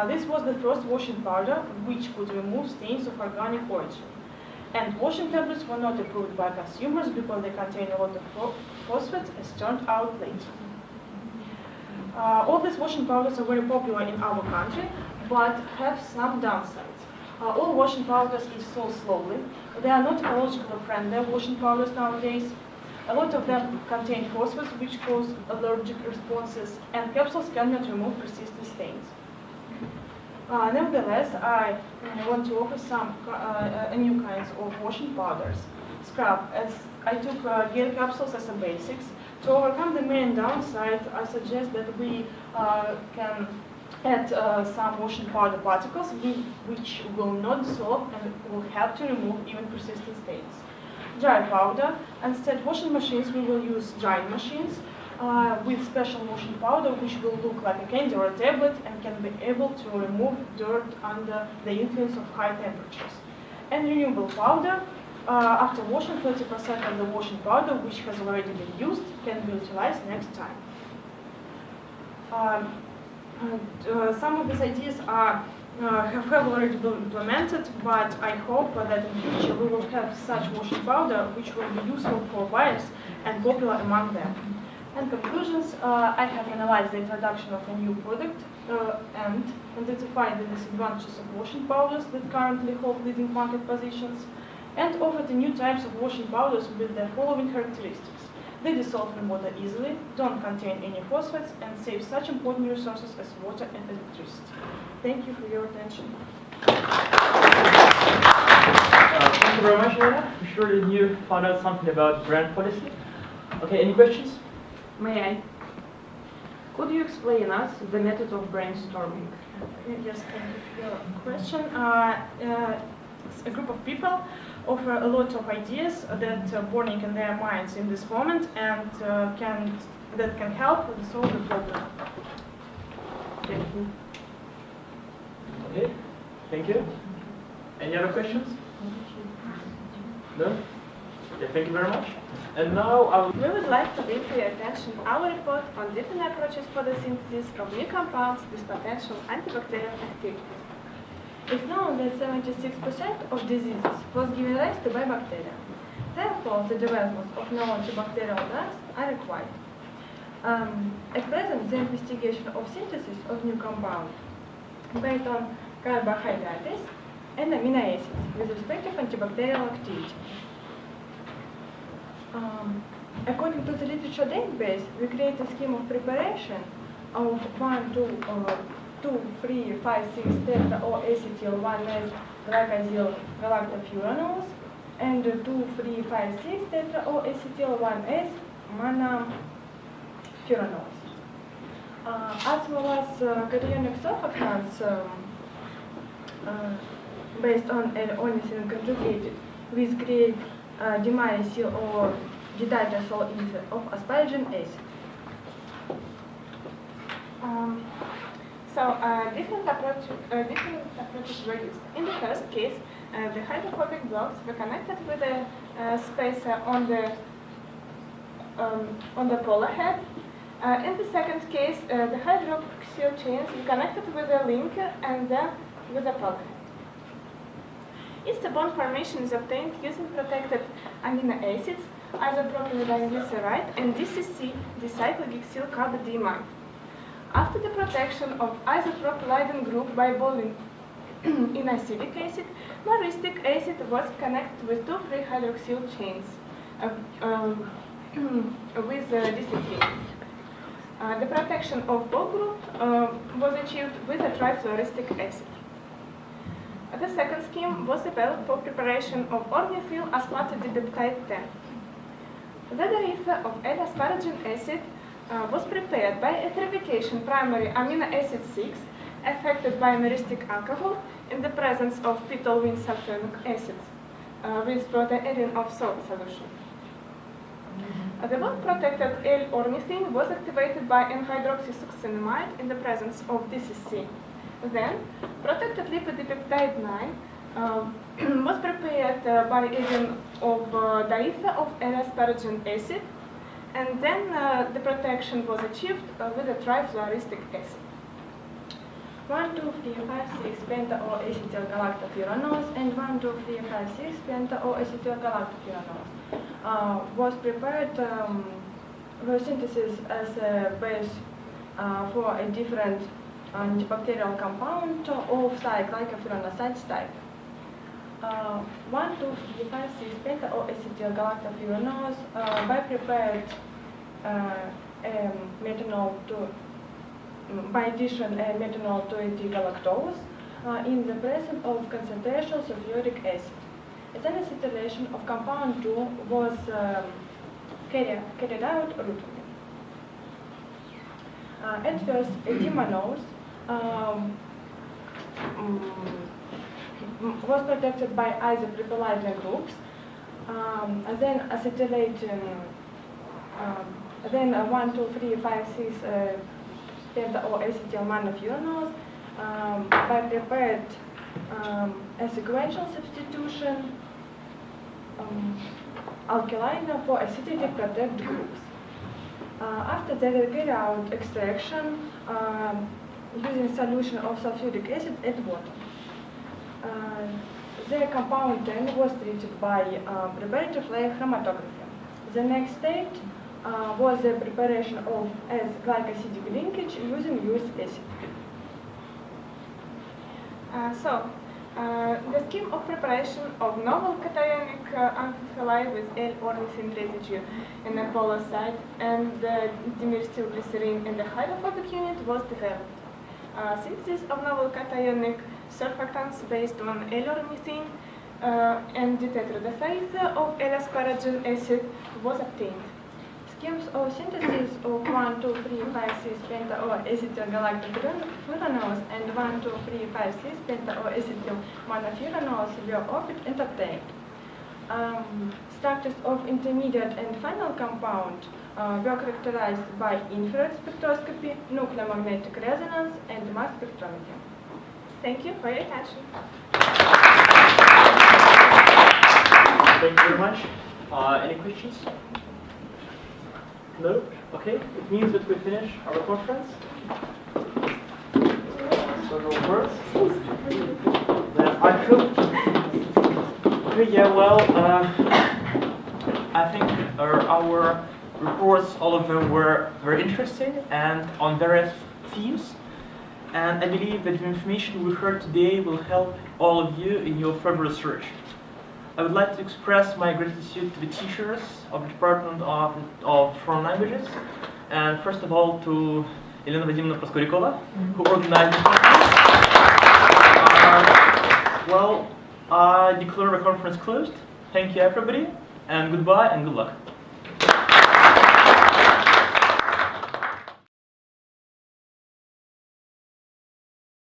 This was the first washing powder which could remove stains of organic origin. And washing tablets were not approved by consumers because they contain a lot of phosphates, as turned out later. All these washing powders are very popular in our country, but have some downsides. All washing powders is sold slowly. They are not ecologically friendly washing powders nowadays. A lot of them contain phosphates which cause allergic responses, and capsules cannot remove persistent stains. Nevertheless, I want to offer some new kinds of washing powders. Scrub, as I took gel capsules as a basics. To overcome the main downside, I suggest that we can add some washing powder particles which will not dissolve and will help to remove even persistent stains. Dry powder. Instead, washing machines, we will use drying machines with special washing powder which will look like a candy or a tablet and can be able to remove dirt under the influence of high temperatures. And renewable powder. After washing, 30% of the washing powder which has already been used can be utilized next time. Some of these ideas have already been implemented, but I hope that in future we will have such washing powder which will be useful for buyers and popular among them. And conclusions, I have analyzed the introduction of a new product and identified the disadvantages of washing powders that currently hold leading market positions, and offered the new types of washing powders with the following characteristics. They dissolve in water easily, don't contain any phosphates, and save such important resources as water and electricity. Thank you for your attention. Thank you very much, Lena. I'm sure that you found out something about brand policy. Okay, any questions? May I? Could you explain us the method of brainstorming? Yes, thank you for your question. A group of people offer a lot of ideas that are burning in their minds in this moment and that can help to solve the problem. Thank you. Okay, thank you. Any other questions? No? Okay, thank you very much. And now we would like to bring to your attention our report on different approaches for the synthesis of new compounds with potential antibacterial activity. It's known that 76% of diseases was given rise to by bacteria. Therefore, the development of new antibacterial drugs are required. At present, the investigation of synthesis of new compounds based on carbohydrates and amino acids with respective antibacterial activity. According to the literature database, we create a scheme of preparation of 1, 2, 3, 5, 6 tetra-O-acetyl 1S glycosyl galactofuranols and 2, 3, 5, 6 tetra-O-acetyl 1S monofuranols. As well as cationic surfactants based on ornithine conjugated with grade dimethyl or dititrazole ether of asparagine acid. Different approaches were used. In the first case, the hydrophobic blocks were connected with a spacer on the polar head. In the second case, the hydroxyl chains were connected with a linker and then with a polar head. Ester bond formation is obtained using protected amino acids, isopropyl glyceride and DCC, dicyclohexylcarbodiamide. After the protection of isopropylidine group by boiling in acidic acid, myristic acid was connected with 2,3 hydroxyl chains with DCT. The protection of both groups was achieved with a trifluoristic acid. The second scheme was developed for preparation of ornithyl aspartidipeptide 10. The derivative of L-asparagine acid was prepared by esterification primary amino acid 6 affected by myristic alcohol in the presence of pitolwin sulfuric acid with protein of salt solution. The bond-protected L-ornithine was activated by N-hydroxysuccinimide in the presence of DCC. Then, protected lipid dipeptide 9 was prepared by adding of diether of L-asparagine acid, and then the protection was achieved with a trifluoristic acid. 1, 2, 3, 5, 6 penta-O-acetyl galactofuranols and 1, 2, 3, 5, 6 penta-O-acetyl galactofuranols was prepared for synthesis as a base for a different antibacterial compound of glycopyranosides type. 1, 2, 3, 5, 6 penta-O-acetyl galactofuranols by prepared methanol to by addition methanol to galactose in the presence of concentration sulfuric acid. Then acetylation of compound 2 was carried out routinely. At first, dimanose was protected by isopropyl groups, then acetylating, then 1, 2, 3, 5, 6 penta-O-acetyl monofuranols by prepared a sequential substitution alkaline for acidity protect groups. After they carry out extraction using solution of sulfuric acid at bottom. The compound 10 was treated by preparative layer chromatography. The next stage was the preparation of S-glycosidic linkage using uric acid. The scheme of preparation of novel cationic amphiphyllite with L-ornithine residue in the polar site and the dimethyl-glycerin in the hydrophobic unit was developed. Synthesis of novel cationic surfactants based on L-ornithine and ditetraphase of L-asparagine acid was obtained. Schemes of synthesis of 1,2,3,5,6-penta-O-acetyl-galactofuranose and 1,2,3,5,6-penta-O-acetyl-monofuranose were ordered and obtained. Structures of intermediate and final compound were characterized by infrared spectroscopy, nuclear magnetic resonance, and mass spectrometry. Thank you for your attention. Thank you very much. Any questions? No? Okay, it means that we finish our conference. So no words. Then I hope. Okay, yeah, well, I think our reports, all of them were very interesting and on various themes. And I believe that the information we heard today will help all of you in your further research. I would like to express my gratitude to the teachers of the Department of Foreign Languages, and first of all to Elena Vladimirovna Proskorikova, who organized the conference. I declare the conference closed. Thank you everybody, and goodbye and good luck.